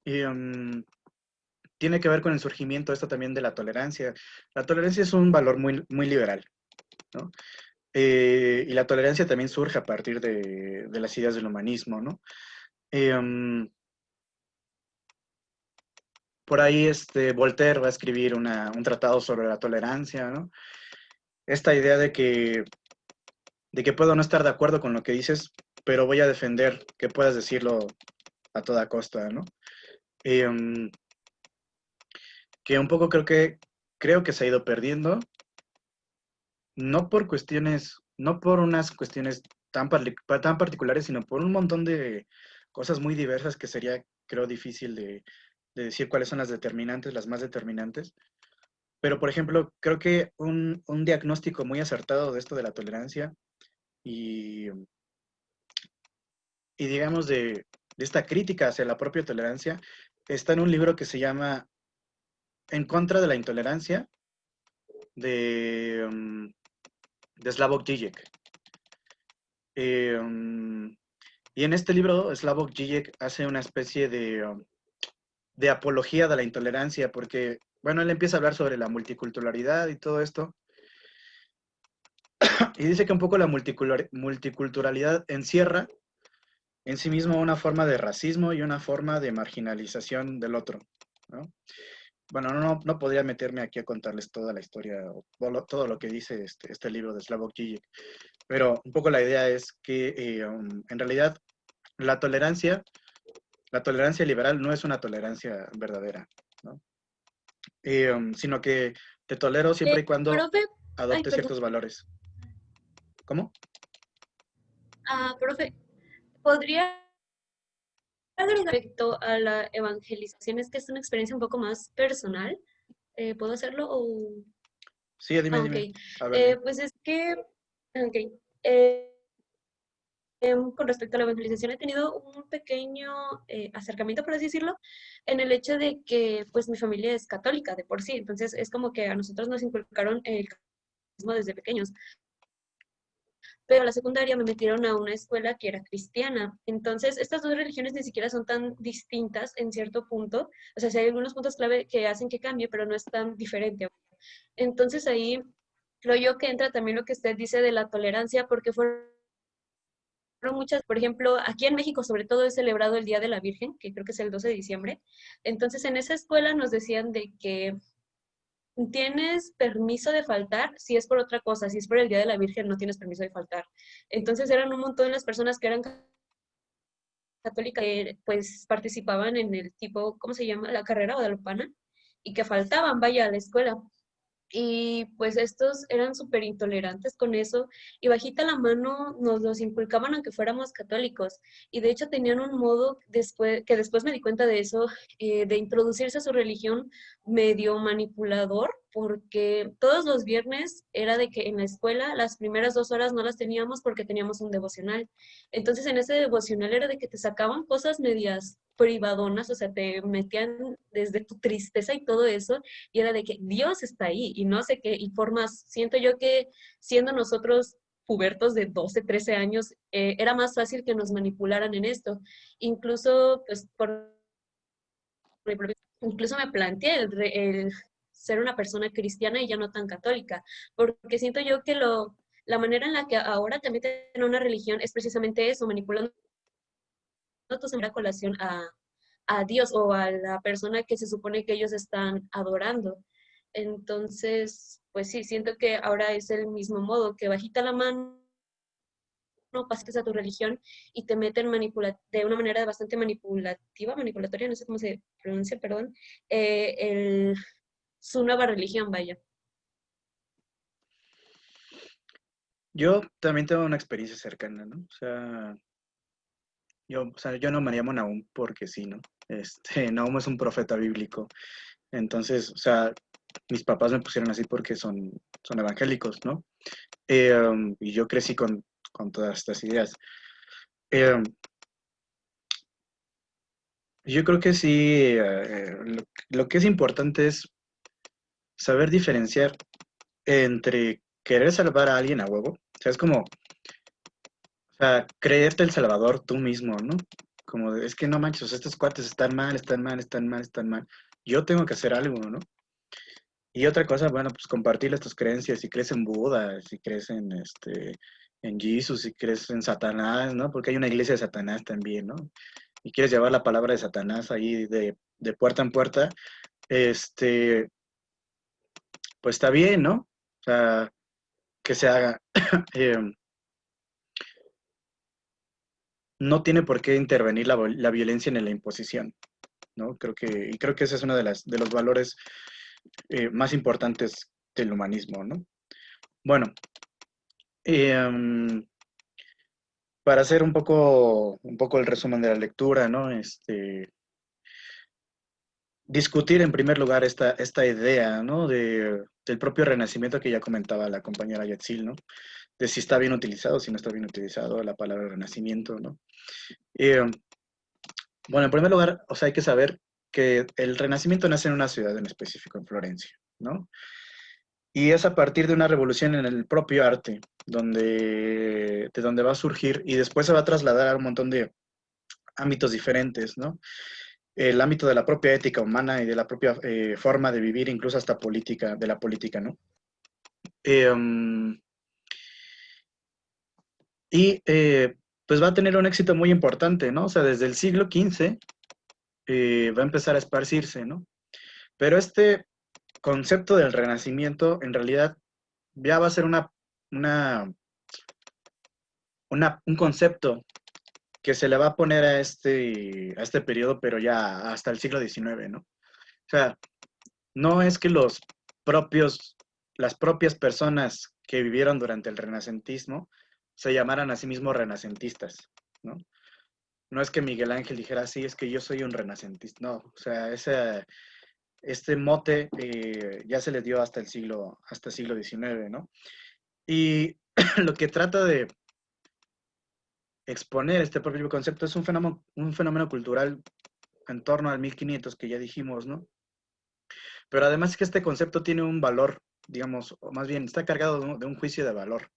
tiene que ver con el surgimiento esto también de la tolerancia. La tolerancia es un valor muy, muy liberal, ¿no? Y la tolerancia también surge a partir de las ideas del humanismo, ¿no? Por ahí Voltaire va a escribir un tratado sobre la tolerancia, ¿no? Esta idea de que puedo no estar de acuerdo con lo que dices, pero voy a defender que puedas decirlo a toda costa, ¿no? Que un poco creo que se ha ido perdiendo, no por unas cuestiones tan particulares, sino por un montón de cosas muy diversas que sería, creo, difícil de decir cuáles son las determinantes, las más determinantes. Pero, por ejemplo, creo que un diagnóstico muy acertado de esto de la tolerancia y digamos, de esta crítica hacia la propia tolerancia, está en un libro que se llama En contra de la intolerancia, de Slavoj Žižek. Y en este libro, Slavoj Žižek hace una especie de apología de la intolerancia, porque, bueno, él empieza a hablar sobre la multiculturalidad y todo esto, y dice que un poco la multiculturalidad encierra en sí mismo una forma de racismo y una forma de marginalización del otro, ¿no? Bueno, no podría meterme aquí a contarles toda la historia o todo lo que dice este libro de Slavoj Žižek, pero un poco la idea es que en realidad la tolerancia liberal no es una tolerancia verdadera, ¿no? Sino que te tolero siempre y cuando Profe, adoptes perdón. ciertos valores. ¿Cómo? Profe, ¿podría respecto a la evangelización? Es que es una experiencia un poco más personal. ¿Puedo hacerlo o...? Sí, dime. Ok. A ver, Pues es que, ok. Con respecto a la evangelización he tenido un pequeño acercamiento, por así decirlo, en el hecho de que pues mi familia es católica de por sí, entonces es como que a nosotros nos inculcaron el catolicismo desde pequeños. Pero a la secundaria me metieron a una escuela que era cristiana. Entonces, estas dos religiones ni siquiera son tan distintas en cierto punto. O sea, sí hay algunos puntos clave que hacen que cambie, pero no es tan diferente. Entonces, ahí creo yo que entra también lo que usted dice de la tolerancia, porque fueron muchas, por ejemplo, aquí en México sobre todo es celebrado el Día de la Virgen, que creo que es el 12 de diciembre. Entonces, en esa escuela nos decían de que tienes permiso de faltar si es por otra cosa, si es por el Día de la Virgen no tienes permiso de faltar. Entonces eran un montón las personas que eran católicas que pues participaban en el tipo, ¿cómo se llama? La carrera guadalupana y que faltaban, vaya, a la escuela. Y pues estos eran súper intolerantes con eso y bajita la mano nos los inculcaban aunque fuéramos católicos y de hecho tenían un modo que después me di cuenta de eso, de introducirse a su religión medio manipulador, porque todos los viernes era de que en la escuela las primeras 2 horas no las teníamos porque teníamos un devocional. Entonces en ese devocional era de que te sacaban cosas medias privadonas, o sea, te metían desde tu tristeza y todo eso, y era de que Dios está ahí y no sé qué, y formas, siento yo que siendo nosotros pubertos de 12, 13 años, era más fácil que nos manipularan en esto. Incluso, pues, incluso me planteé el ser una persona cristiana y ya no tan católica, porque siento yo que la manera en la que ahora te meten en una religión es precisamente eso, manipulando tu colación a Dios o a la persona que se supone que ellos están adorando. Entonces, pues sí, siento que ahora es el mismo modo, que bajita la mano, pases a tu religión y te meten de una manera bastante manipulatoria, no sé cómo se pronuncia, perdón, su nueva religión, vaya. yo también tengo una experiencia cercana, ¿no? O sea, yo no me llamo Nahum porque sí, ¿no? Nahum es un profeta bíblico. Entonces, o sea, mis papás me pusieron así porque son evangélicos, ¿no? Y yo crecí con todas estas ideas. Yo creo que sí, lo que es importante es saber diferenciar entre querer salvar a alguien a huevo. O sea, es como, o sea, creerte el salvador tú mismo, ¿no? Como es que no manches, o sea, estos cuates están mal. Yo tengo que hacer algo, ¿no? Y otra cosa, bueno, pues compartirles tus creencias, si crees en Buda, si crees en Jesús, si crees en Satanás, ¿no? Porque hay una iglesia de Satanás también, ¿no? Y quieres llevar la palabra de Satanás ahí de puerta en puerta, pues está bien, ¿no? O sea, que se haga. No tiene por qué intervenir la violencia en la imposición, ¿no? Creo que ese es uno de los valores más importantes del humanismo, ¿no? Bueno, para hacer un poco el resumen de la lectura, ¿no? Discutir en primer lugar esta idea, ¿no? Del propio renacimiento que ya comentaba la compañera Yetzil, ¿no? De si está bien utilizado, si no está bien utilizado la palabra renacimiento, ¿no? Bueno, en primer lugar, o sea, hay que saber que el Renacimiento nace en una ciudad en específico, en Florencia, ¿no? Y es a partir de una revolución en el propio arte, de donde va a surgir y después se va a trasladar a un montón de ámbitos diferentes, ¿no? El ámbito de la propia ética humana y de la propia forma de vivir, incluso hasta política, de la política, ¿no? Pues va a tener un éxito muy importante, ¿no? O sea, desde el siglo XV va a empezar a esparcirse, ¿no? Pero este concepto del Renacimiento en realidad ya va a ser un concepto que se le va a poner a este periodo, pero ya hasta el siglo XIX, ¿no? O sea, no es que las propias personas que vivieron durante el renacentismo se llamaran a sí mismos renacentistas, ¿no? No es que Miguel Ángel dijera, sí, es que yo soy un renacentista, no, o sea, este mote ya se le dio hasta el siglo XIX, ¿no? Y lo que trata de exponer este propio concepto es un fenómeno cultural en torno al 1500 que ya dijimos, ¿no? Pero además es que este concepto tiene un valor, digamos, o más bien está cargado de un juicio de valor,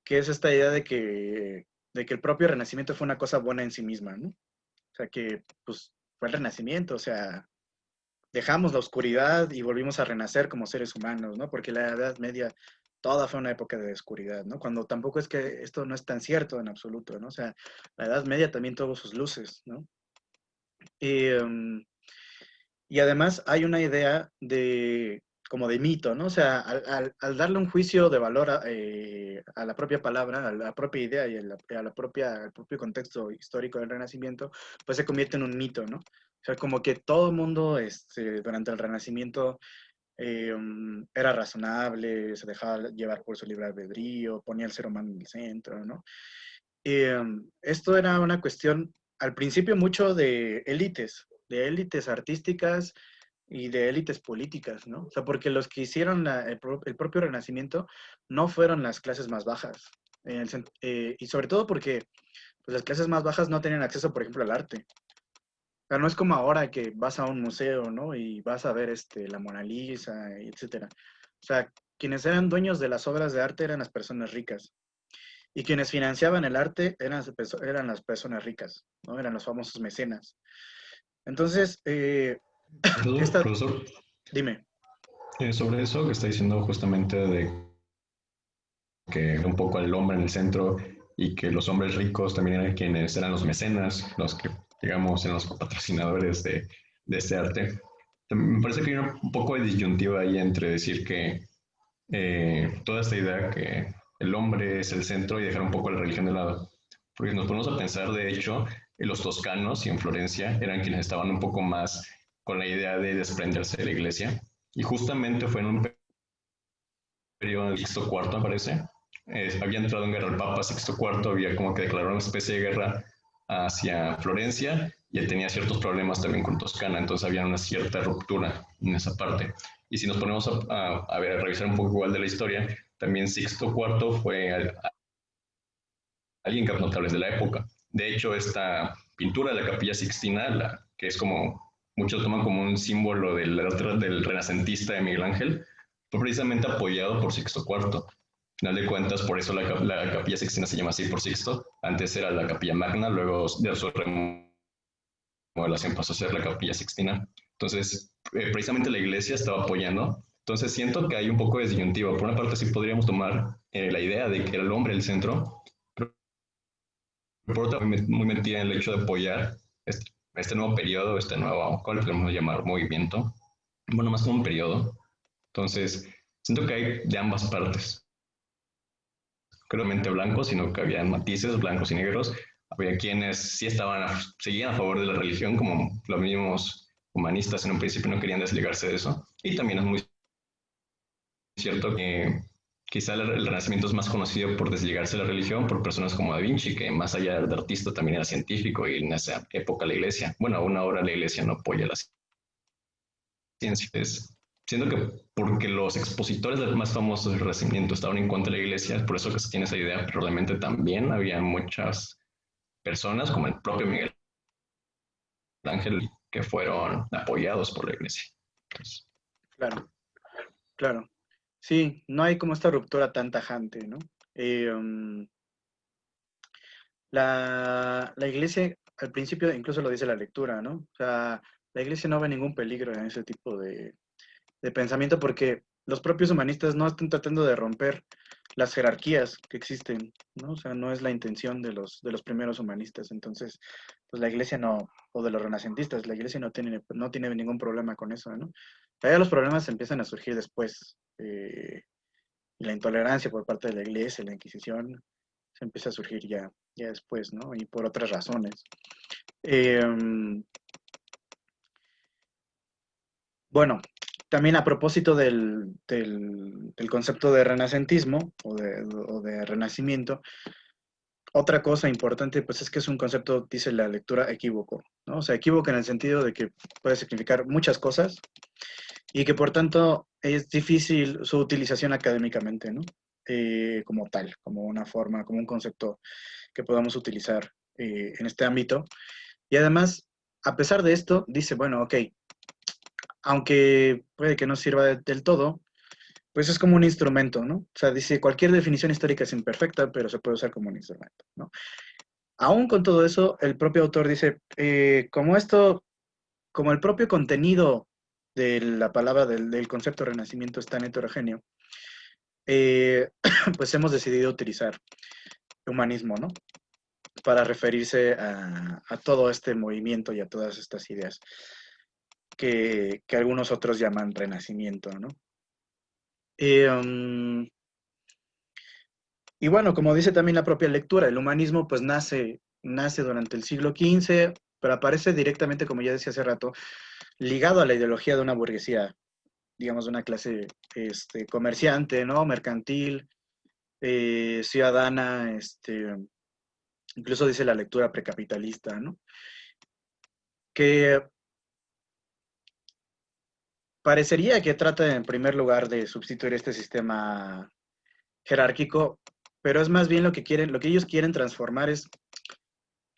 que es esta idea de que el propio Renacimiento fue una cosa buena en sí misma, ¿no? O sea, que pues fue el Renacimiento, o sea, dejamos la oscuridad y volvimos a renacer como seres humanos, ¿no? Porque la Edad Media toda fue una época de oscuridad, ¿no? Cuando tampoco es que esto no es tan cierto en absoluto, ¿no? O sea, la Edad Media también tuvo sus luces, ¿no? Y además hay una idea como de mito, ¿no? O sea, al darle un juicio de valor a la propia palabra, a la propia idea y al propio contexto histórico del Renacimiento, pues se convierte en un mito, ¿no? O sea, como que todo el mundo durante el Renacimiento era razonable, se dejaba llevar por su libre albedrío, ponía al ser humano en el centro, ¿no? Esto era una cuestión, al principio, mucho de élites artísticas y de élites políticas, ¿no? O sea, porque los que hicieron el propio Renacimiento no fueron las clases más bajas. Y sobre todo porque pues, las clases más bajas no tenían acceso, por ejemplo, al arte. O sea, no es como ahora que vas a un museo, ¿no? Y vas a ver la Mona Lisa, etcétera. O sea, quienes eran dueños de las obras de arte eran las personas ricas. Y quienes financiaban el arte eran las personas ricas, ¿no? Eran los famosos mecenas. Entonces, Profesor, dime. sobre eso que está diciendo justamente de que un poco el hombre en el centro y que los hombres ricos también eran quienes eran los mecenas, los que, digamos, eran los patrocinadores de este arte. Me parece que hay un poco de disyuntiva ahí entre decir que toda esta idea que el hombre es el centro y dejar un poco la religión de lado. Porque nos ponemos a pensar, de hecho, los toscanos y en Florencia eran quienes estaban un poco más con la idea de desprenderse de la iglesia. Y justamente fue en un periodo del Sixto IV, me parece. Había entrado en guerra el Papa Sixto IV, había como que declarado una especie de guerra hacia Florencia y él tenía ciertos problemas también con Toscana, entonces había una cierta ruptura en esa parte. Y si nos ponemos a revisar un poco igual de la historia, también Sixto IV fue alguien notable de la época. De hecho, esta pintura de la Capilla Sixtina, que es como, muchos toman como un símbolo del renacentista de Miguel Ángel, fue precisamente apoyado por Sixto IV. Al final de cuentas, por eso la Capilla Sixtina se llama así por Sixto. Antes era la Capilla Magna, luego de su remodelación pasó a ser la Capilla Sixtina. Entonces, precisamente la iglesia estaba apoyando. Entonces, siento que hay un poco de disyuntiva. Por una parte, sí podríamos tomar la idea de que era el hombre el centro, pero por otra, muy metida en el hecho de apoyar este nuevo periodo, este nuevo, ¿cuál le podemos llamar? Movimiento. Bueno, más como un periodo. Entonces, siento que hay de ambas partes. Creo que no solamente blancos, sino que había matices, blancos y negros. Había quienes sí seguían a favor de la religión, como los mismos humanistas en un principio no querían desligarse de eso. Y también es muy cierto que quizá el Renacimiento es más conocido por desligarse de la religión por personas como Da Vinci, que más allá de artista también era científico y en esa época la iglesia, bueno, aún ahora la iglesia no apoya la ciencia. Siento que porque los expositores más famosos del Renacimiento estaban en contra de la iglesia, es por eso que se tiene esa idea, pero realmente también había muchas personas, como el propio Miguel Ángel, que fueron apoyados por la iglesia. Entonces, Claro, claro. Sí, no hay como esta ruptura tan tajante, ¿no? La iglesia, al principio, incluso lo dice la lectura, ¿no? O sea, la iglesia no ve ningún peligro en ese tipo de pensamiento porque los propios humanistas no están tratando de romper las jerarquías que existen, ¿no? O sea, no es la intención de los primeros humanistas. Entonces, pues la iglesia no, o de los renacentistas, la iglesia no tiene ningún problema con eso, ¿no? Ya los problemas empiezan a surgir después. Y la intolerancia por parte de la iglesia, la Inquisición, se empieza a surgir ya después, ¿no? Y por otras razones. Bueno, también a propósito del concepto de renacentismo o de renacimiento, otra cosa importante pues es que es un concepto, dice la lectura, equívoco, ¿no? O sea, equívoco en el sentido de que puede significar muchas cosas y que por tanto es difícil su utilización académicamente, ¿no? Como tal, como una forma, como un concepto que podamos utilizar en este ámbito. Y además, a pesar de esto, dice, bueno, ok, aunque puede que no sirva del todo, pues es como un instrumento, ¿no? O sea, dice, cualquier definición histórica es imperfecta, pero se puede usar como un instrumento, ¿no? Aún con todo eso, el propio autor dice, como el propio contenido de la palabra del concepto renacimiento es tan heterogéneo, pues hemos decidido utilizar humanismo, ¿no? Para referirse a todo este movimiento y a todas estas ideas que algunos otros llaman renacimiento, ¿no? Y bueno, como dice también la propia lectura, el humanismo pues nace durante el siglo XV, pero aparece directamente, como ya decía hace rato, ligado a la ideología de una burguesía, digamos, de una clase comerciante, ¿no? Mercantil, ciudadana, incluso dice la lectura precapitalista, ¿no? Que parecería que trata en primer lugar de sustituir este sistema jerárquico, pero es más bien lo que ellos quieren transformar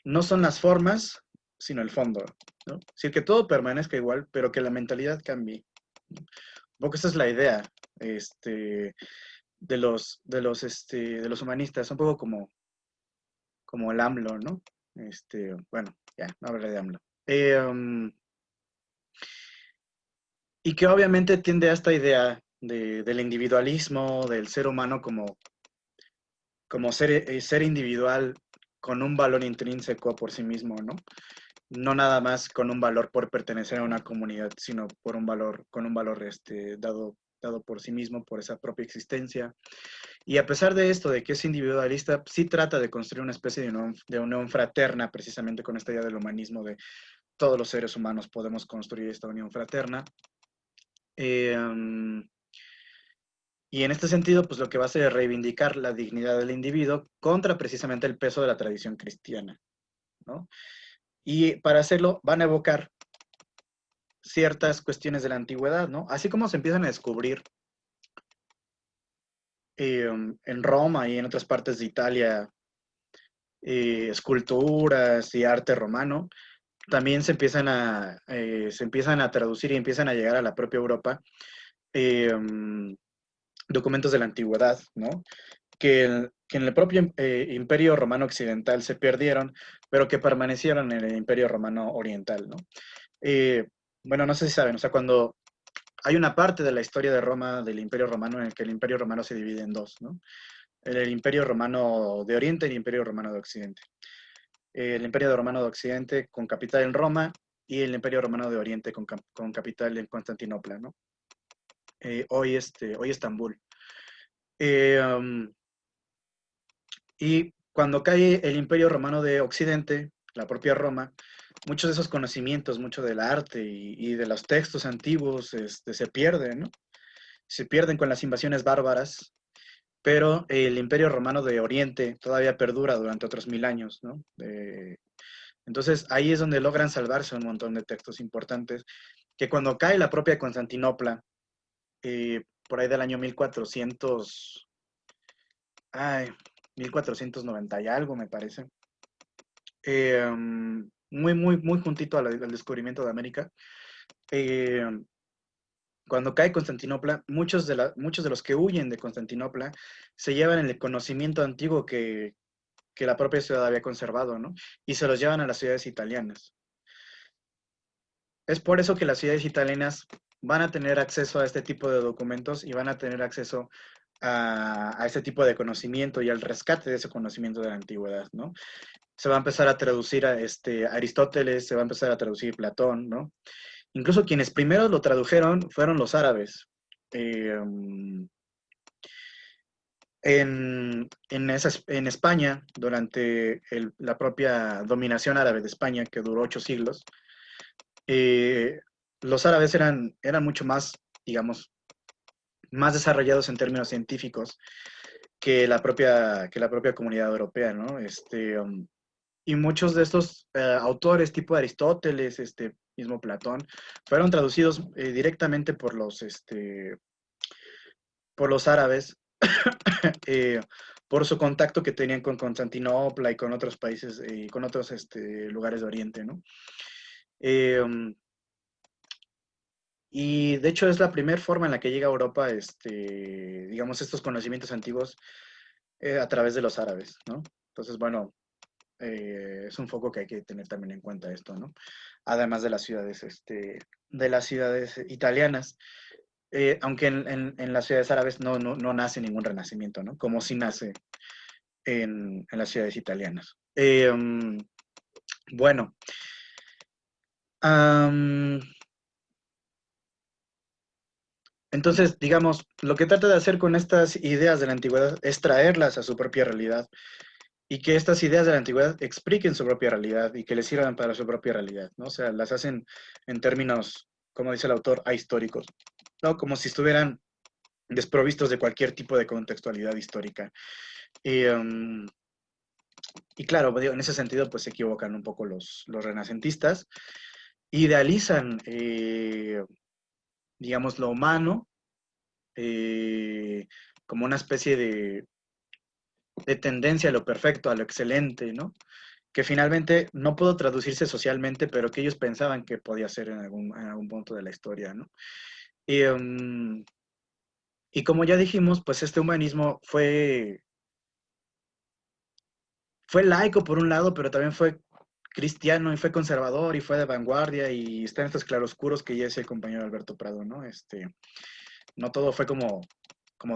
no son las formas, sino el fondo, ¿no? Es decir, que todo permanezca igual, pero que la mentalidad cambie. Un poco esa es la idea de los humanistas, un poco como el AMLO, ¿no? Bueno, ya, no hablaré de AMLO. Y que obviamente tiende a esta idea del individualismo, del ser humano como ser individual con un valor intrínseco por sí mismo, ¿no? No nada más con un valor por pertenecer a una comunidad, sino con un valor dado por sí mismo, por esa propia existencia. Y a pesar de esto, de que es individualista, sí trata de construir una especie de unión fraterna, precisamente con esta idea del humanismo, de todos los seres humanos podemos construir esta unión fraterna. Y en este sentido, pues lo que va a hacer es reivindicar la dignidad del individuo contra precisamente el peso de la tradición cristiana, ¿no? Y para hacerlo van a evocar ciertas cuestiones de la antigüedad, ¿no? Así como se empiezan a descubrir en Roma y en otras partes de Italia esculturas y arte romano, también se empiezan a traducir y empiezan a llegar a la propia Europa documentos de la antigüedad, ¿no? Que en el propio Imperio Romano Occidental se perdieron, pero que permanecieron en el Imperio Romano Oriental, ¿no? bueno, no sé si saben, o sea, cuando hay una parte de la historia de Roma, del Imperio Romano, en el que el Imperio Romano se divide en dos, ¿no? El Imperio Romano de Oriente y el Imperio Romano de Occidente. El Imperio Romano de Occidente con capital en Roma y el Imperio Romano de Oriente con capital en Constantinopla, ¿no? Hoy Estambul. Um, y cuando cae el Imperio Romano de Occidente, la propia Roma, muchos de esos conocimientos, mucho del arte y de los textos antiguos se pierden, ¿no? Se pierden con las invasiones bárbaras, pero el Imperio Romano de Oriente todavía perdura durante otros 1000 años, ¿no? Entonces ahí es donde logran salvarse un montón de textos importantes, que cuando cae la propia Constantinopla, por ahí del año 1400, 1490 y algo me parece, muy juntito al descubrimiento de América, cuando cae Constantinopla, muchos de los que huyen de Constantinopla se llevan el conocimiento antiguo que la propia ciudad había conservado, ¿no? Y se los llevan a las ciudades italianas. Es por eso que las ciudades italianas van a tener acceso a este tipo de documentos y van a tener acceso a este tipo de conocimiento y al rescate de ese conocimiento de la antigüedad, ¿no? Se va a empezar a traducir a Aristóteles, se va a empezar a traducir Platón, ¿no? Incluso quienes primero lo tradujeron fueron los árabes. En España, durante la propia dominación árabe de España, que duró 8 siglos, los árabes eran mucho más, digamos, más desarrollados en términos científicos que la propia comunidad europea, ¿no? Y muchos de estos autores, tipo Aristóteles, mismo Platón, fueron traducidos directamente por los árabes, por su contacto que tenían con Constantinopla y con otros países, y con otros lugares de Oriente, ¿no? Y de hecho es la primera forma en la que llega a Europa, digamos, estos conocimientos antiguos a través de los árabes, ¿no? Entonces, bueno, es un foco que hay que tener también en cuenta esto, ¿no? Además de las ciudades italianas, aunque en las ciudades árabes no nace ningún renacimiento, ¿no? Como sí nace en las ciudades italianas. Bueno, entonces, digamos, lo que trata de hacer con estas ideas de la antigüedad es traerlas a su propia realidad y que estas ideas de la antigüedad expliquen su propia realidad y que les sirvan para su propia realidad, ¿no? O sea, las hacen en términos, como dice el autor, ahistóricos, ¿no? Como si estuvieran desprovistos de cualquier tipo de contextualidad histórica. Y claro, en ese sentido, pues se equivocan un poco los renacentistas, idealizan, digamos, lo humano como una especie de tendencia a lo perfecto, a lo excelente, ¿no? Que finalmente no pudo traducirse socialmente, pero que ellos pensaban que podía ser en algún punto de la historia, ¿no? Y como ya dijimos, pues este humanismo fue laico por un lado, pero también fue cristiano y fue conservador y fue de vanguardia y está en estos claroscuros que ya decía el compañero Alberto Prado, ¿no? No todo fue como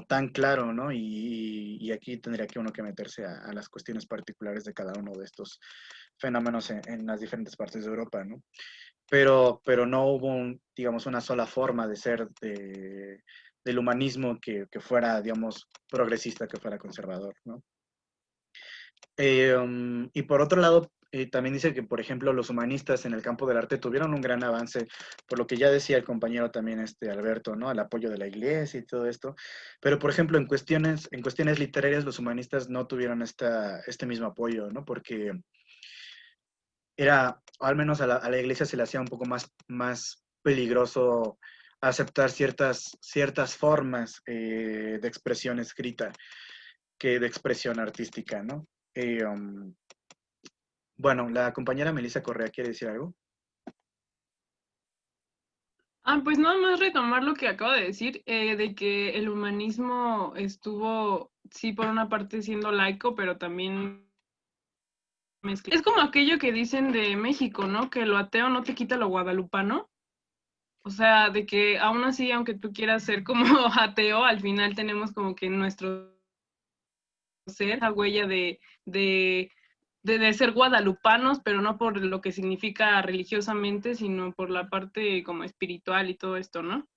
tan claro, ¿no? Y aquí tendría que uno que meterse a las cuestiones particulares de cada uno de estos fenómenos en las diferentes partes de Europa, ¿no? Pero no hubo, digamos, una sola forma de ser del humanismo que fuera, digamos, progresista, que fuera conservador, ¿no? Y por otro lado, también dice que, por ejemplo, los humanistas en el campo del arte tuvieron un gran avance, por lo que ya decía el compañero también, Alberto, ¿no? El apoyo de la iglesia y todo esto. Pero, por ejemplo, en cuestiones literarias, los humanistas no tuvieron este mismo apoyo, ¿no? Porque o al menos a la iglesia se le hacía un poco más peligroso aceptar ciertas formas de expresión escrita que de expresión artística, ¿no? Bueno, la compañera Melissa Correa quiere decir algo. Pues nada más retomar lo que acabo de decir, de que el humanismo estuvo, sí, por una parte siendo laico, pero también mezclado. Es como aquello que dicen de México, ¿no? Que lo ateo no te quita lo guadalupano. O sea, de que aún así, aunque tú quieras ser como ateo, al final tenemos como que nuestro ser, la huella de ser guadalupanos, pero no por lo que significa religiosamente, sino por la parte como espiritual y todo esto, ¿no?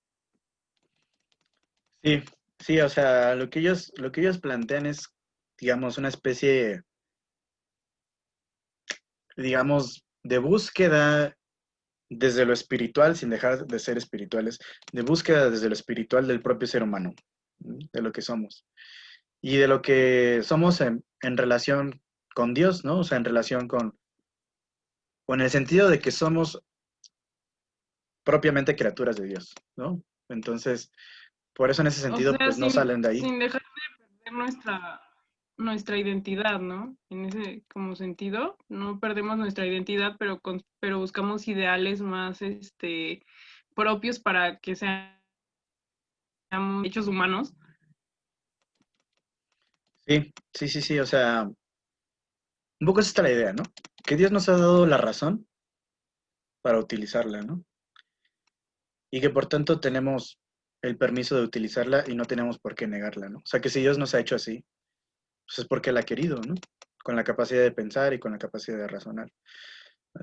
Sí, sí, o sea, lo que ellos plantean es, digamos, una especie, digamos, de búsqueda desde lo espiritual, sin dejar de ser espirituales, de búsqueda desde lo espiritual del propio ser humano, de lo que somos. Y de lo que somos en relación con Dios, ¿no? O sea, en relación con el sentido de que somos propiamente criaturas de Dios, ¿no? Entonces, por eso en ese O sentido, sea, pues no salen de ahí. sin dejar de perder nuestra identidad, ¿no? En ese como sentido, no perdemos nuestra identidad, pero buscamos ideales más propios para que seamos hechos humanos. Sí, sí, sí, sí, o sea, un poco esa está la idea, ¿no? Que Dios nos ha dado la razón para utilizarla, ¿no? Y que por tanto tenemos el permiso de utilizarla y no tenemos por qué negarla, ¿no? O sea, que si Dios nos ha hecho así, pues es porque Él ha querido, ¿no? Con la capacidad de pensar y con la capacidad de razonar.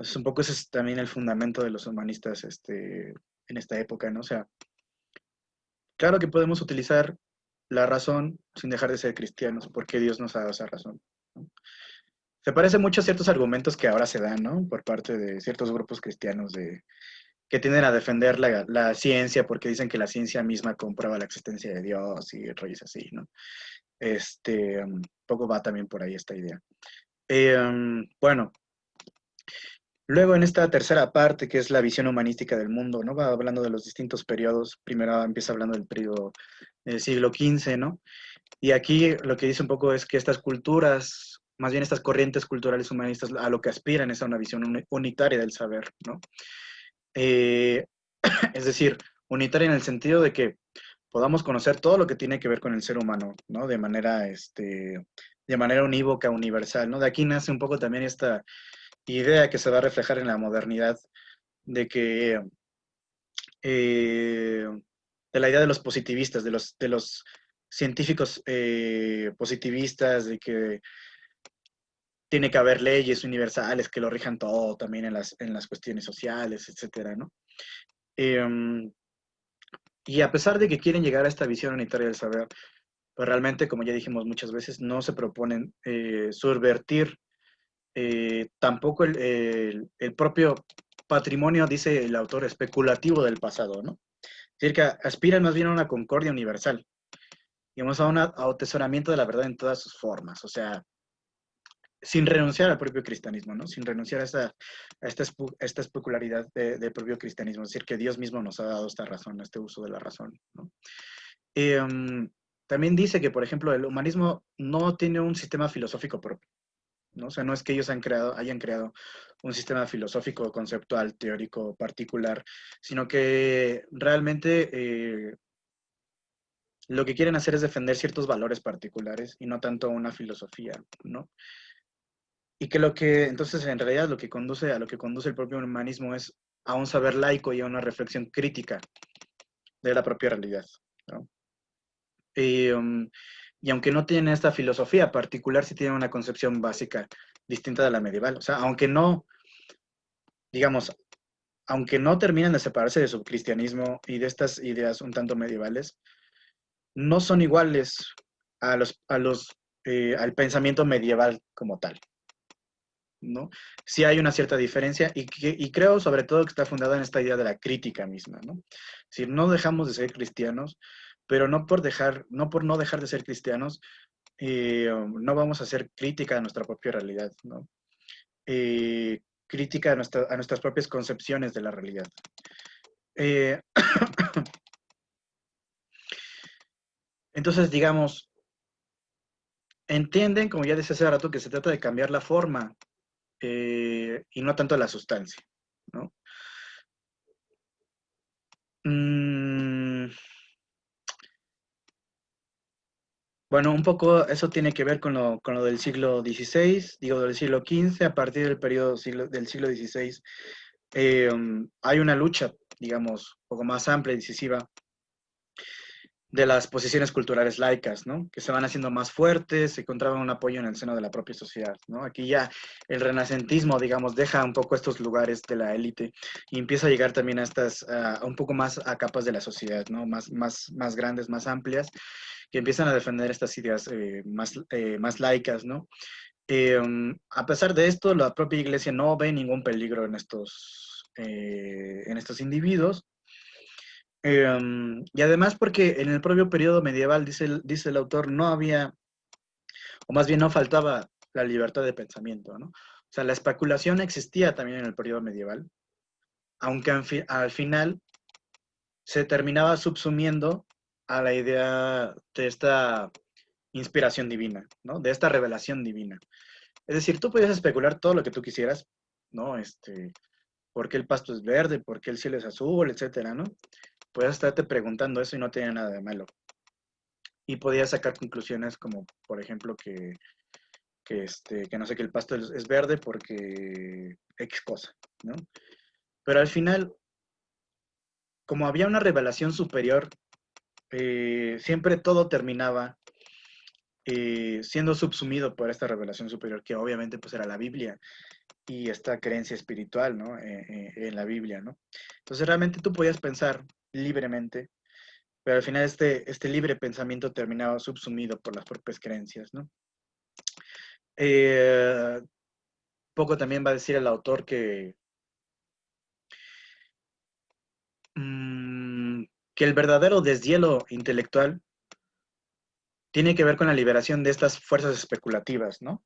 Es un poco ese es también el fundamento de los humanistas en esta época, ¿no? O sea, claro que podemos utilizar la razón sin dejar de ser cristianos, porque Dios nos ha dado esa razón, ¿no? Se parece mucho a ciertos argumentos que ahora se dan, ¿no? Por parte de ciertos grupos cristianos que tienden a defender la ciencia porque dicen que la ciencia misma comprueba la existencia de Dios y rollos así, ¿no? Poco va también por ahí esta idea. Bueno, luego en esta tercera parte, que es la visión humanística del mundo, ¿no? Va hablando de los distintos periodos. Primero empieza hablando del periodo del siglo XV, ¿no? Y aquí lo que dice un poco es que estas culturas, más bien estas corrientes culturales humanistas, a lo que aspiran es a una visión unitaria del saber, ¿no? Es decir, unitaria en el sentido de que podamos conocer todo lo que tiene que ver con el ser humano, ¿no? De manera unívoca, universal, ¿no? De aquí nace un poco también esta idea que se va a reflejar en la modernidad de que de la idea de los positivistas, de los científicos positivistas, de que tiene que haber leyes universales que lo rijan todo también en las cuestiones sociales, etcétera, ¿no? Y a pesar de que quieren llegar a esta visión unitaria del saber, pues realmente, como ya dijimos muchas veces, no se proponen subvertir tampoco el propio patrimonio, dice el autor, especulativo del pasado, ¿no? Es decir, que aspiran más bien a una concordia universal, digamos, a un atesoramiento de la verdad en todas sus formas, o sea, sin renunciar al propio cristianismo, ¿no? Sin renunciar a esta especularidad del propio cristianismo, es decir, que Dios mismo nos ha dado esta razón, este uso de la razón, ¿no? También dice que, por ejemplo, el humanismo no tiene un sistema filosófico propio, ¿no? O sea, no es que ellos hayan creado un sistema filosófico, conceptual, teórico, particular, sino que realmente lo que quieren hacer es defender ciertos valores particulares y no tanto una filosofía, ¿no? Y que entonces, en realidad, lo que conduce el propio humanismo es a un saber laico y a una reflexión crítica de la propia realidad, ¿no? Y aunque no tiene esta filosofía particular, sí tiene una concepción básica distinta de la medieval. O sea, digamos, aunque no terminan de separarse de su cristianismo y de estas ideas un tanto medievales, no son iguales al pensamiento medieval como tal, ¿no? Sí hay una cierta diferencia y creo sobre todo que está fundada en esta idea de la crítica misma, ¿no? Es decir, no dejamos de ser cristianos, pero no por no dejar de ser cristianos, no vamos a hacer crítica a nuestra propia realidad, ¿no? Crítica a nuestras propias concepciones de la realidad. Entonces, digamos, entienden, como ya decía hace rato, que se trata de cambiar la forma y no tanto la sustancia, ¿no? Bueno, un poco eso tiene que ver con lo del siglo XVI, digo, del siglo XV, a partir del periodo del siglo XVI, hay una lucha digamos, un poco más amplia y decisiva de las posiciones culturales laicas, ¿no? Que se van haciendo más fuertes, se encontraban un apoyo en el seno de la propia sociedad, ¿no? Aquí ya el renacentismo, digamos, deja un poco estos lugares de la élite y empieza a llegar también a estas, un poco más a capas de la sociedad, ¿no? Más grandes, más amplias, que empiezan a defender estas ideas más laicas, ¿no? A pesar de esto, la propia iglesia no ve ningún peligro en estos individuos. Y además porque en el propio periodo medieval, dice el autor, no había, o más bien no faltaba la libertad de pensamiento, ¿no? O sea, la especulación existía también en el periodo medieval, aunque al final se terminaba subsumiendo a la idea de esta inspiración divina, ¿no? De esta revelación divina. Es decir, tú podías especular todo lo que tú quisieras, ¿no? ¿Por qué el pasto es verde? ¿Por qué el cielo es azul? Etcétera, ¿no? Podías estarte preguntando eso y no tenía nada de malo. Y podías sacar conclusiones como, por ejemplo, que no sé, que el pasto es verde porque X cosa, ¿no? Pero al final, como había una revelación superior, siempre todo terminaba siendo subsumido por esta revelación superior, que obviamente pues era la Biblia y esta creencia espiritual, ¿no? En la Biblia, ¿no? Entonces realmente tú podías pensar libremente, pero al final este libre pensamiento terminaba subsumido por las propias creencias, ¿no? Poco también va a decir el autor que el verdadero deshielo intelectual tiene que ver con la liberación de estas fuerzas especulativas, ¿no?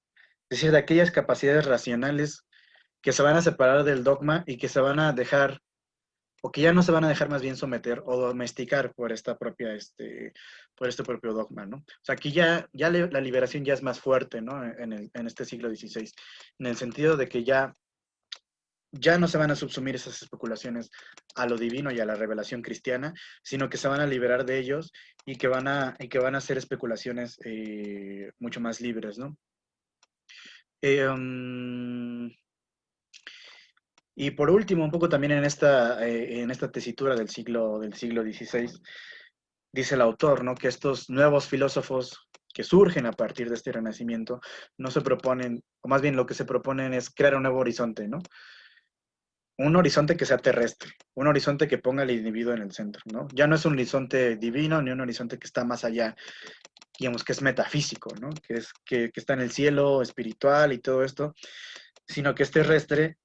Es decir, de aquellas capacidades racionales que se van a separar del dogma y que se van a dejar, o que ya no se van a dejar más bien someter o domesticar por por este propio dogma, ¿no? O sea, aquí la liberación ya es más fuerte, ¿no? En este siglo XVI, en el sentido de que ya no se van a subsumir esas especulaciones a lo divino y a la revelación cristiana, sino que se van a liberar de ellos y que van a hacer especulaciones mucho más libres, ¿no? Y por último, un poco también en esta tesitura del siglo XVI, dice el autor, ¿no? Que estos nuevos filósofos que surgen a partir de este renacimiento no se proponen, o más bien lo que se proponen es crear un nuevo horizonte, ¿no? Un horizonte que sea terrestre, un horizonte que ponga al individuo en el centro, ¿no? Ya no es un horizonte divino, ni un horizonte que está más allá, digamos, que es metafísico, ¿no? Que está en el cielo espiritual y todo esto, sino que es terrestre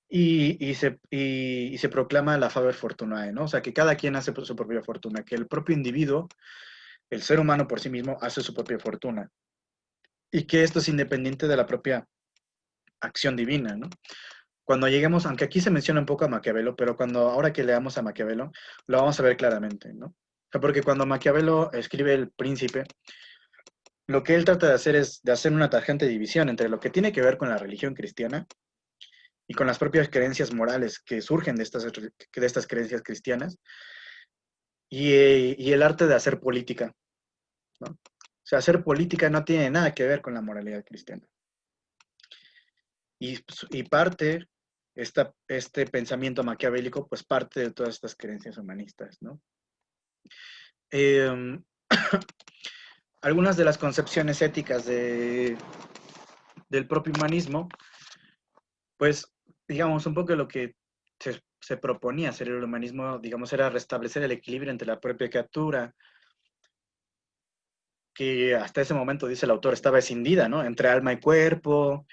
y se proclama la Faber Fortunae, ¿no? O sea, que cada quien hace su propia fortuna, que el propio individuo, el ser humano por sí mismo, hace su propia fortuna. Y que esto es independiente de la propia acción divina, ¿no? Cuando lleguemos, aunque aquí se menciona un poco a Maquiavelo, pero ahora que leamos a Maquiavelo, lo vamos a ver claramente, ¿no? O sea, porque cuando Maquiavelo escribe El Príncipe, lo que él trata de hacer es de hacer una tajante división entre lo que tiene que ver con la religión cristiana y con las propias creencias morales que surgen de estas creencias cristianas y el arte de hacer política, ¿no? O sea, hacer política no tiene nada que ver con la moralidad cristiana. Y parte, este pensamiento maquiavélico, pues parte de todas estas creencias humanistas, ¿no? Algunas de las concepciones éticas del propio humanismo, pues, digamos, un poco lo que se proponía hacer el humanismo, digamos, era restablecer el equilibrio entre la propia criatura, que hasta ese momento, dice el autor, estaba escindida, ¿no? Entre alma y cuerpo,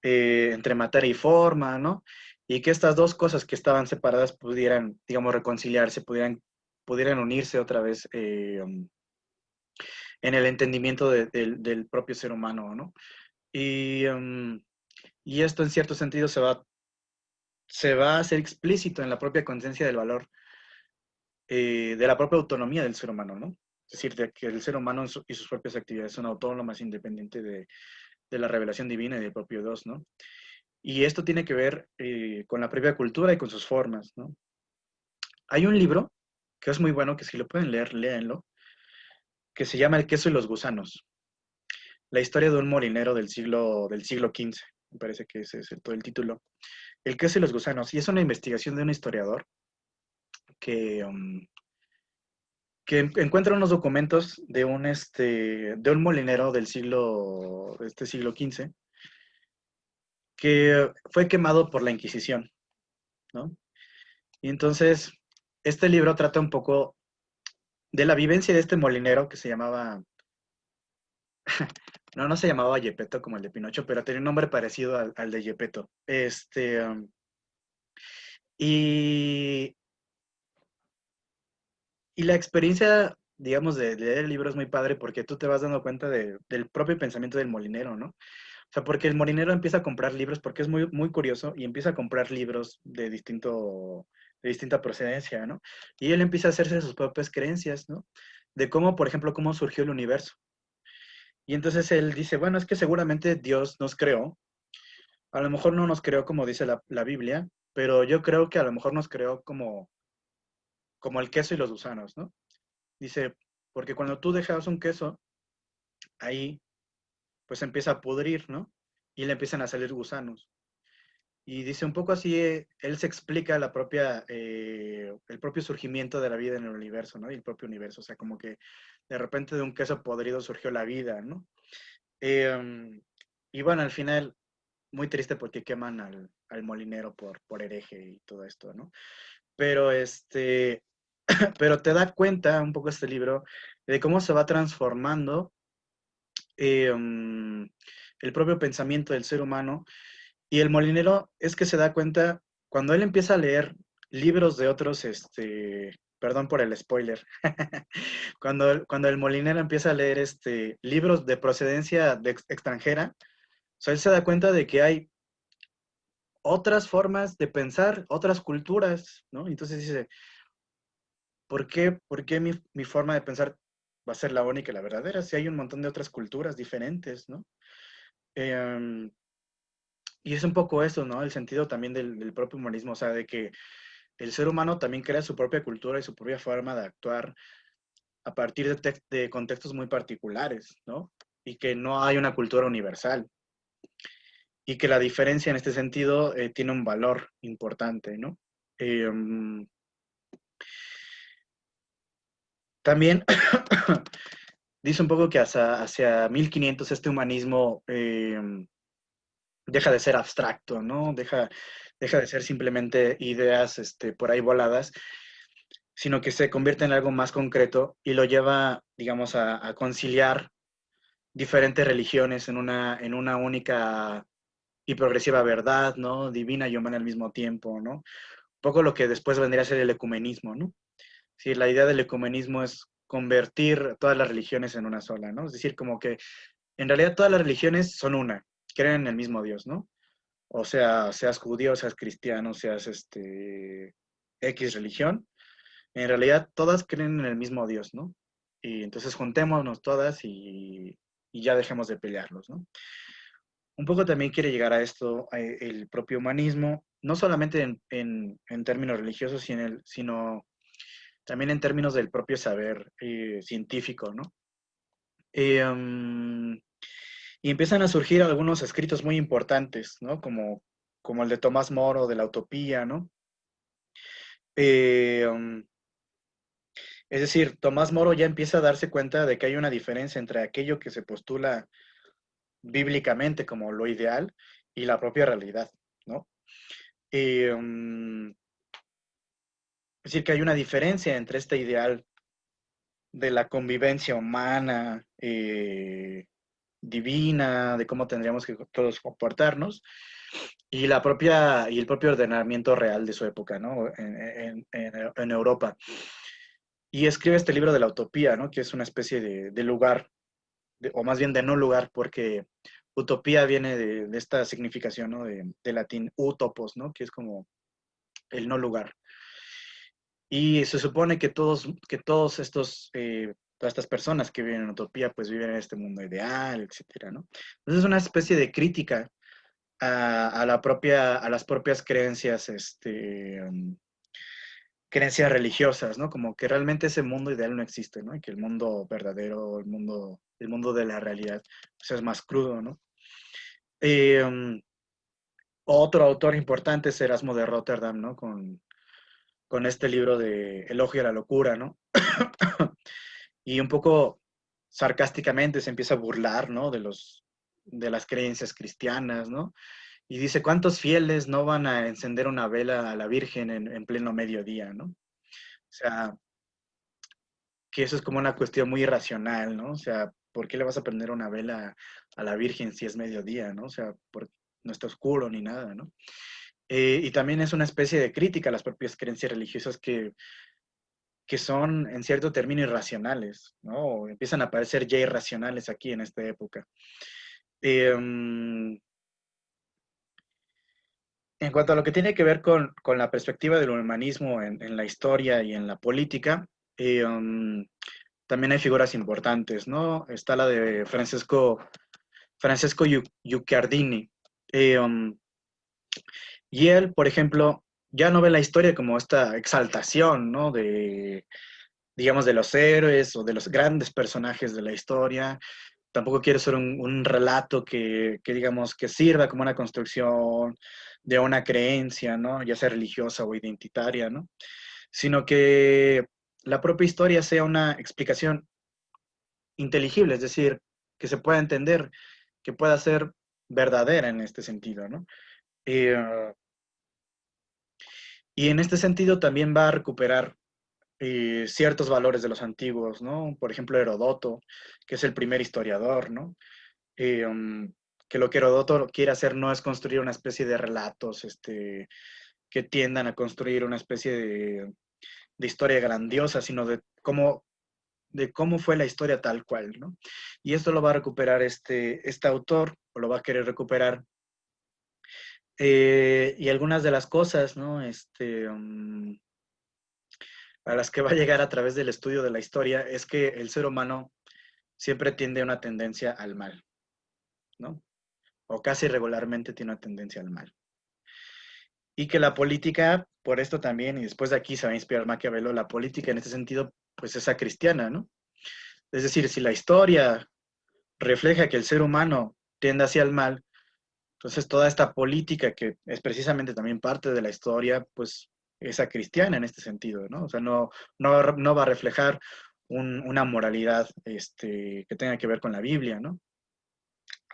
entre materia y forma, ¿no? Y que estas dos cosas que estaban separadas pudieran, digamos, reconciliarse, pudieran unirse otra vez en el entendimiento del propio ser humano, ¿no? Y esto en cierto sentido se va a hacer explícito en la propia conciencia del valor de la propia autonomía del ser humano, ¿no? Es decir, de que el ser humano y sus propias actividades son autónomas, independientes de la revelación divina y del propio Dios, ¿no? Y esto tiene que ver con la propia cultura y con sus formas, ¿no? Hay un libro que es muy bueno, que si lo pueden leer, léanlo, que se llama El queso y los gusanos. La historia de un molinero del siglo XV, me parece que ese es todo el título. El queso y los gusanos. Y es una investigación de un historiador que encuentra unos documentos de un molinero del siglo XV, que fue quemado por la Inquisición, ¿no? Y entonces, este libro trata un poco de la vivencia de este molinero que se llamaba, no se llamaba Gepetto como el de Pinocho, pero tenía un nombre parecido al de Gepetto. Y, y la experiencia, digamos, de leer el libro es muy padre porque tú te vas dando cuenta del propio pensamiento del molinero, ¿no? O sea, porque el molinero empieza a comprar libros, porque es muy, muy curioso, y empieza a comprar libros de distinta procedencia, ¿no? Y él empieza a hacerse sus propias creencias, ¿no? De cómo, por ejemplo, cómo surgió el universo. Y entonces él dice, bueno, es que seguramente Dios nos creó. A lo mejor no nos creó como dice la Biblia, pero yo creo que a lo mejor nos creó como el queso y los gusanos, ¿no? Dice, porque cuando tú dejas un queso, ahí pues empieza a pudrir, ¿no? Y le empiezan a salir gusanos. Y dice un poco así, él se explica el propio surgimiento de la vida en el universo, ¿no? Y el propio universo, o sea, como que de repente de un queso podrido surgió la vida, ¿no? Y bueno, al final, muy triste porque queman al molinero por hereje y todo esto, ¿no? Pero pero te da cuenta un poco este libro de cómo se va transformando el propio pensamiento del ser humano. Y el molinero es que se da cuenta, cuando él empieza a leer libros de otros, perdón por el spoiler, cuando el molinero empieza a leer libros de procedencia extranjera, o sea, él se da cuenta de que hay otras formas de pensar, otras culturas, ¿no? Entonces dice, ¿por qué mi forma de pensar va a ser la única y la verdadera? Si hay un montón de otras culturas diferentes, ¿no? Y es un poco eso, ¿no? El sentido también del propio humanismo, o sea, de que el ser humano también crea su propia cultura y su propia forma de actuar a partir de contextos muy particulares, ¿no? Y que no hay una cultura universal. Y que la diferencia en este sentido tiene un valor importante, ¿no? También dice un poco que hacia 1500 este humanismo deja de ser abstracto, ¿no? Deja de ser simplemente ideas por ahí voladas, sino que se convierte en algo más concreto y lo lleva, digamos, a conciliar diferentes religiones en una única y progresiva verdad, ¿no? Divina y humana al mismo tiempo, ¿no? Un poco lo que después vendría a ser el ecumenismo, ¿no? Sí, la idea del ecumenismo es convertir todas las religiones en una sola, ¿no? Es decir, como que en realidad todas las religiones son una, creen en el mismo Dios, ¿no? O sea, seas judío, seas cristiano, seas X religión, en realidad todas creen en el mismo Dios, ¿no? Y entonces juntémonos todas y ya dejemos de pelearlos, ¿no? Un poco también quiere llegar a esto, el propio humanismo, no solamente en términos religiosos, sino también en términos del propio saber científico, ¿no? Y empiezan a surgir algunos escritos muy importantes, ¿no? Como el de Tomás Moro, de la utopía, ¿no? Es decir, Tomás Moro ya empieza a darse cuenta de que hay una diferencia entre aquello que se postula bíblicamente como lo ideal y la propia realidad, ¿no? Es decir, que hay una diferencia entre este ideal de la convivencia humana, divina, de cómo tendríamos que todos comportarnos, y el propio ordenamiento real de su época, ¿no? En Europa. Y escribe este libro de la utopía, ¿no? Que es una especie de lugar, o más bien de no lugar, porque utopía viene de esta significación, ¿no? De latín utopos, ¿no? Que es como el no lugar. Y se supone que todos todas estas personas que viven en utopía, pues viven en este mundo ideal, etcétera, ¿no? Entonces es una especie de crítica a las propias creencias, creencias religiosas, ¿no? Como que realmente ese mundo ideal no existe, ¿no? Y que el mundo verdadero, el mundo de la realidad, pues es más crudo, ¿no? Otro autor importante es Erasmo de Rotterdam, ¿no? con este libro de Elogio a la locura, ¿no? Y un poco sarcásticamente se empieza a burlar, ¿no? De las creencias cristianas, ¿no? Y dice, ¿cuántos fieles no van a encender una vela a la Virgen en pleno mediodía, ¿no? O sea, que eso es como una cuestión muy irracional, ¿no? O sea, ¿por qué le vas a prender una vela a la Virgen si es mediodía, ¿no? O sea, no está oscuro ni nada, ¿no? Y también es una especie de crítica a las propias creencias religiosas que son, en cierto término, irracionales, ¿no? O empiezan a aparecer ya irracionales aquí en esta época. En cuanto a lo que tiene que ver con la perspectiva del humanismo en la historia y en la política, también hay figuras importantes, ¿no? Está la de Francesco Guicciardini. Y él, por ejemplo, ya no ve la historia como esta exaltación, ¿no? Digamos, de los héroes o de los grandes personajes de la historia. Tampoco quiere ser un relato digamos, que sirva como una construcción de una creencia, ¿no? Ya sea religiosa o identitaria, ¿no? Sino que la propia historia sea una explicación inteligible, es decir, que se pueda entender, que pueda ser verdadera en este sentido, ¿no? Y en este sentido también va a recuperar ciertos valores de los antiguos, ¿no? Por ejemplo, Herodoto, que es el primer historiador, ¿no? Que lo que Herodoto quiere hacer no es construir una especie de relatos que tiendan a construir una especie de historia grandiosa, sino de cómo fue la historia tal cual, ¿no? Y esto lo va a recuperar este autor, o lo va a querer recuperar. Y algunas de las cosas, ¿no? A las que va a llegar a través del estudio de la historia es que el ser humano siempre tiende a una tendencia al mal, ¿no? O casi regularmente tiene una tendencia al mal. Y que la política, por esto también, y después de aquí se va a inspirar Maquiavelo, la política en este sentido, pues es cristiana, ¿no? Es decir, si la historia refleja que el ser humano tiende hacia el mal, entonces toda esta política que es precisamente también parte de la historia, pues es cristiana en este sentido, ¿no? O sea, no va a reflejar una moralidad que tenga que ver con la Biblia, ¿no?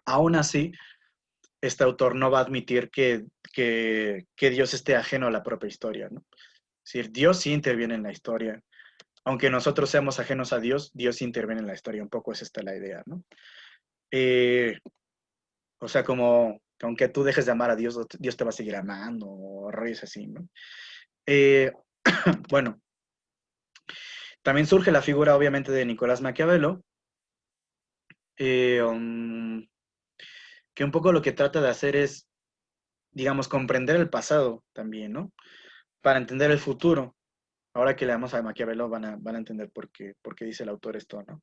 Aún así, este autor no va a admitir que Dios esté ajeno a la propia historia, ¿no? Es decir, Dios sí interviene en la historia. Aunque nosotros seamos ajenos a Dios, Dios sí interviene en la historia. Un poco es esta la idea, ¿no? O sea, como que aunque tú dejes de amar a Dios, Dios te va a seguir amando, o rollos así, ¿no? Bueno, también surge la figura, obviamente, de Nicolás Maquiavelo, que un poco lo que trata de hacer es, digamos, comprender el pasado también, ¿no? Para entender el futuro. Ahora que leamos a Maquiavelo van a entender por qué dice el autor esto, ¿no?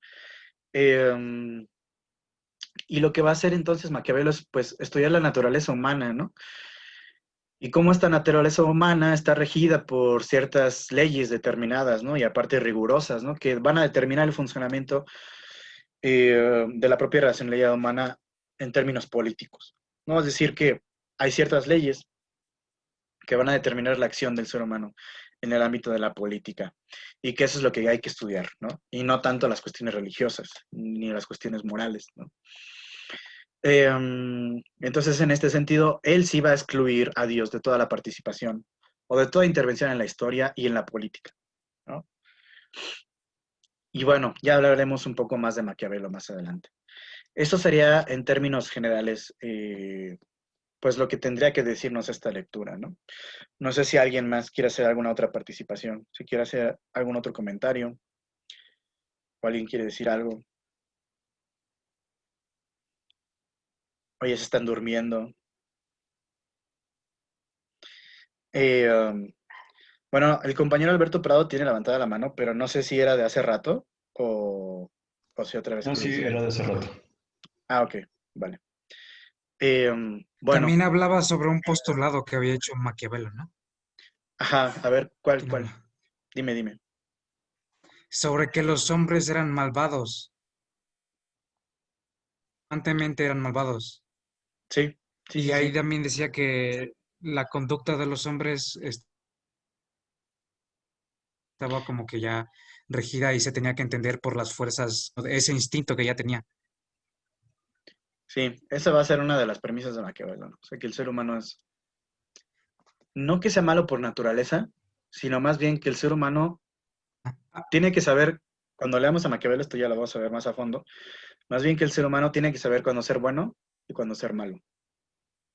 Y lo que va a hacer entonces Maquiavelo es, pues, estudiar la naturaleza humana, ¿no? Y cómo esta naturaleza humana está regida por ciertas leyes determinadas, ¿no? Y aparte rigurosas, ¿no? Que van a determinar el funcionamiento de la propia racionalidad humana en términos políticos, ¿no? Es decir, que hay ciertas leyes que van a determinar la acción del ser humano en el ámbito de la política y que eso es lo que hay que estudiar, ¿no? Y no tanto las cuestiones religiosas ni las cuestiones morales, ¿no? Entonces, en este sentido, él sí va a excluir a Dios de toda la participación o de toda intervención en la historia y en la política, ¿no? Y bueno, ya hablaremos un poco más de Maquiavelo más adelante. Eso sería, en términos generales, pues lo que tendría que decirnos esta lectura, ¿no? No sé si alguien más quiere hacer alguna otra participación, si quiere hacer algún otro comentario, o alguien quiere decir algo. Oye, se están durmiendo. Bueno, el compañero Alberto Prado tiene levantada la mano, pero no sé si era de hace rato o si otra vez No, quiere sí, decir. era de hace rato. Ah, ok, vale. Bueno, También hablaba sobre un postulado que había hecho Maquiavelo, ¿no? ajá, a ver, ¿cuál? ¿Quién habla? Dime. Sobre que los hombres eran malvados. Constantemente eran malvados. Sí. Y ahí también decía que la conducta de los hombres estaba como que ya regida y se tenía que entender por las fuerzas, ese instinto que ya tenía. Sí, esa va a ser una de las premisas de Maquiavelo, ¿no? O sea, que el ser humano es, no que sea malo por naturaleza, sino más bien que el ser humano tiene que saber, cuando leamos a Maquiavelo, esto ya lo vamos a ver más a fondo, más bien que el ser humano tiene que saber cuándo ser bueno y cuándo ser malo.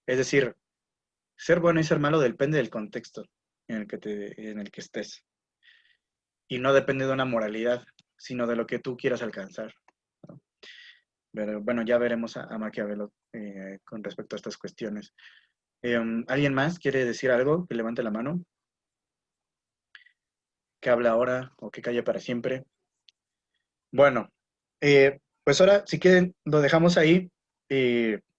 Es decir, ser bueno y ser malo depende del contexto en el que estés. Y no depende de una moralidad, sino de lo que tú quieras alcanzar, ¿no? Pero bueno, ya veremos a Maquiavelo con respecto a estas cuestiones. ¿Alguien más quiere decir algo? Que levante la mano. Que habla ahora o que calle para siempre. Bueno, pues ahora, si quieren, lo dejamos ahí.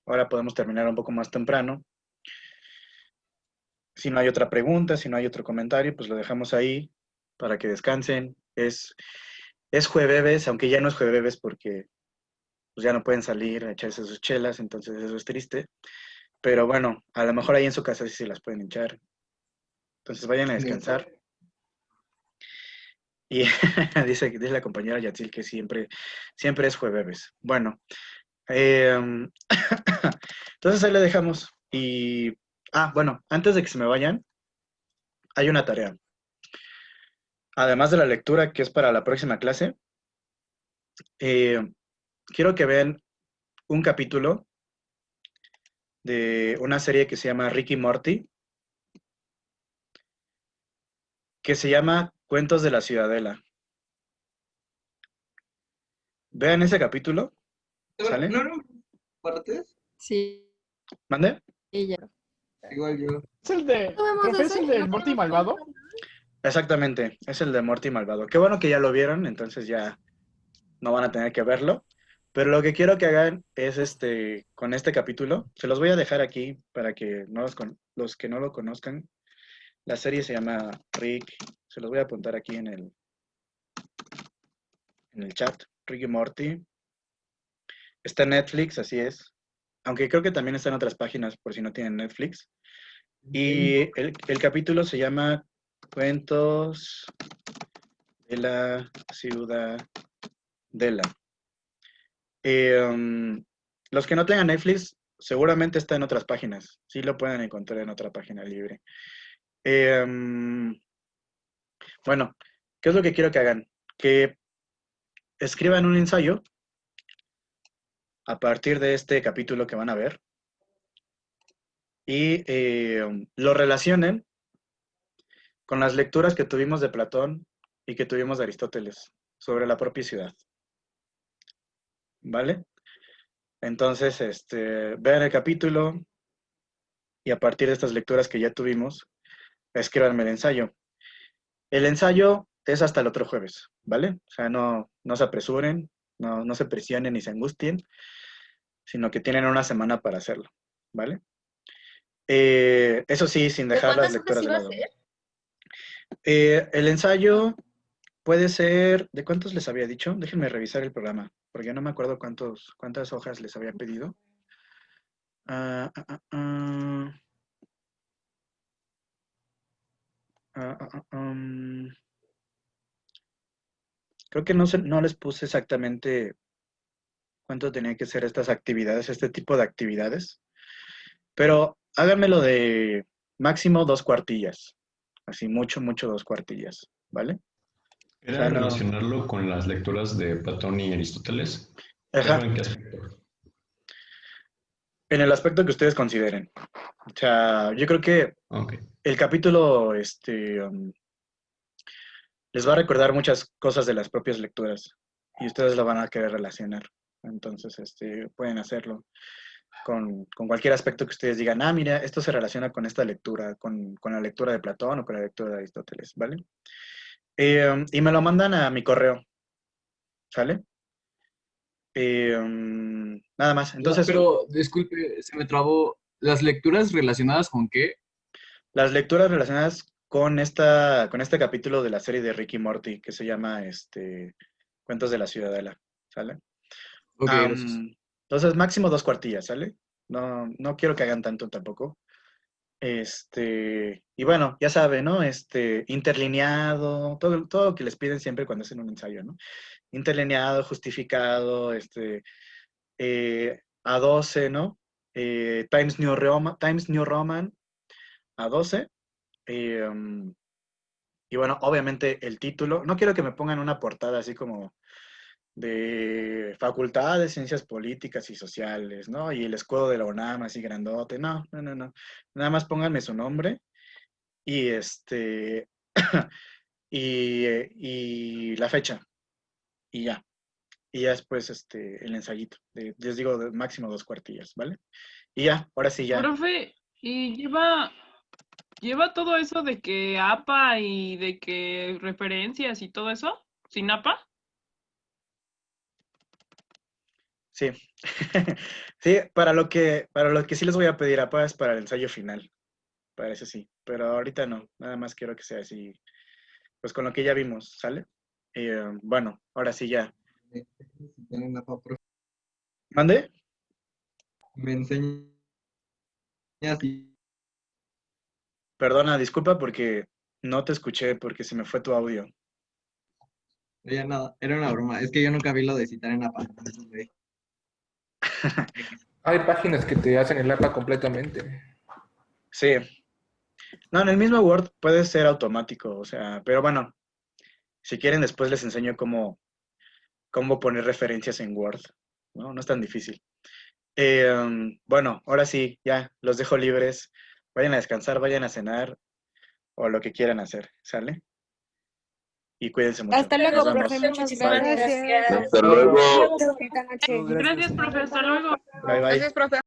Ahora podemos terminar un poco más temprano. Si no hay otra pregunta, si no hay otro comentario, pues lo dejamos ahí para que descansen. Es jueves, aunque ya no es jueves porque pues ya no pueden salir a echarse sus chelas, entonces eso es triste. Pero bueno, a lo mejor ahí en su casa sí se las pueden echar. Entonces vayan a descansar. Y dice la compañera Yatzil que siempre es jueves. Bueno, entonces ahí le dejamos. Y, bueno, antes de que se me vayan, hay una tarea. Además de la lectura que es para la próxima clase, quiero que vean un capítulo de una serie que se llama Rick y Morty, que se llama Cuentos de la Ciudadela. Vean ese capítulo, ¿sale? ¿No eran partes? Sí, ¿Mande? y ya. Igual yo. Es el de, ¿No vemos profe, es ese? el del ¿No Morty vemos malvado. Exactamente, es el de Morty Malvado. Qué bueno que ya lo vieron, entonces ya no van a tener que verlo. Pero lo que quiero que hagan es con este capítulo, se los voy a dejar aquí para que los que no lo conozcan. La serie se llama Rick, se los voy a apuntar aquí en el chat, Rick y Morty. Está en Netflix, así es. Aunque creo que también está en otras páginas por si no tienen Netflix. Y el capítulo se llama Cuentos de la Ciudadela. Los que no tengan Netflix, seguramente está en otras páginas. Sí lo pueden encontrar en otra página libre. Bueno, ¿qué es lo que quiero que hagan? Que escriban un ensayo a partir de este capítulo que van a ver y lo relacionen con las lecturas que tuvimos de Platón y que tuvimos de Aristóteles sobre la propia ciudad. ¿Vale? Entonces, vean el capítulo y a partir de estas lecturas que ya tuvimos, escríbanme el ensayo. El ensayo es hasta el otro jueves, ¿vale? O sea, no se apresuren, no se presionen ni se angustien, sino que tienen una semana para hacerlo, ¿vale? Eso sí, sin ¿De dejar las cuántas hojas lecturas de iba a lado. ser? El ensayo puede ser, ¿de cuántos les había dicho? Déjenme revisar el programa, porque no me acuerdo cuántas hojas les había pedido. Creo que no les puse exactamente cuánto tenía que ser estas actividades, este tipo de actividades, pero háganmelo de máximo 2 cuartillas, así mucho, 2 cuartillas, ¿vale? O ¿Era sea, no. relacionarlo con las lecturas de Platón y Aristóteles? Ajá. ¿Eso en qué aspecto? En el aspecto que ustedes consideren. O sea, yo creo que Ok. el capítulo les va a recordar muchas cosas de las propias lecturas y ustedes lo van a querer relacionar. Entonces, pueden hacerlo con cualquier aspecto que ustedes digan, mira, esto se relaciona con esta lectura, con la lectura de Platón o con la lectura de Aristóteles, ¿vale? Y me lo mandan a mi correo, ¿sale? Nada más. Entonces, Pero, disculpe, se me trabó. ¿Las lecturas relacionadas con qué? las lecturas relacionadas con este capítulo de la serie de Rick y Morty que se llama Cuentos de la Ciudadela, ¿sale? Ok, gracias. Entonces, máximo 2 cuartillas, ¿sale? No quiero que hagan tanto tampoco. Y bueno, ya sabe, ¿no? Interlineado, todo lo que les piden siempre cuando hacen un ensayo, ¿no? Interlineado, justificado, A12, ¿no? Times New Roman, A12. Y bueno, obviamente el título, no quiero que me pongan una portada así como de Facultad de Ciencias Políticas y Sociales, ¿no? Y el escudo de la UNAM así grandote, no. Nada más pónganme su nombre y y la fecha y ya. Y ya después el ensayito, les digo de máximo 2 cuartillas, ¿vale? Y ya, ahora sí ya. Profe, ¿y lleva todo eso de que APA y de que referencias y todo eso? ¿Sin APA? Sí. Sí, para lo que sí les voy a pedir APA es para el ensayo final. Para eso sí. Pero ahorita no. Nada más quiero que sea así. Pues con lo que ya vimos, ¿sale? Bueno, ahora sí ya. Tienen APA, profe. ¿Mande? Me enseñas y Perdona, disculpa porque no te escuché porque se me fue tu audio. ya nada, era una broma. Es que yo nunca vi lo de citar en APA. Hay páginas que te hacen el APA completamente. Sí. No, en el mismo Word puede ser automático, o sea, pero bueno, si quieren después les enseño cómo poner referencias en Word, ¿no? No es tan difícil. Bueno, ahora sí, ya, los dejo libres. Vayan a descansar, vayan a cenar o lo que quieran hacer, ¿sale? Y cuídense mucho. Hasta luego, Nos vemos. profe. Muchas Bye. gracias. Hasta luego. Bonita noche. Gracias, profe. Hasta luego. Bye, bye. Gracias, profe.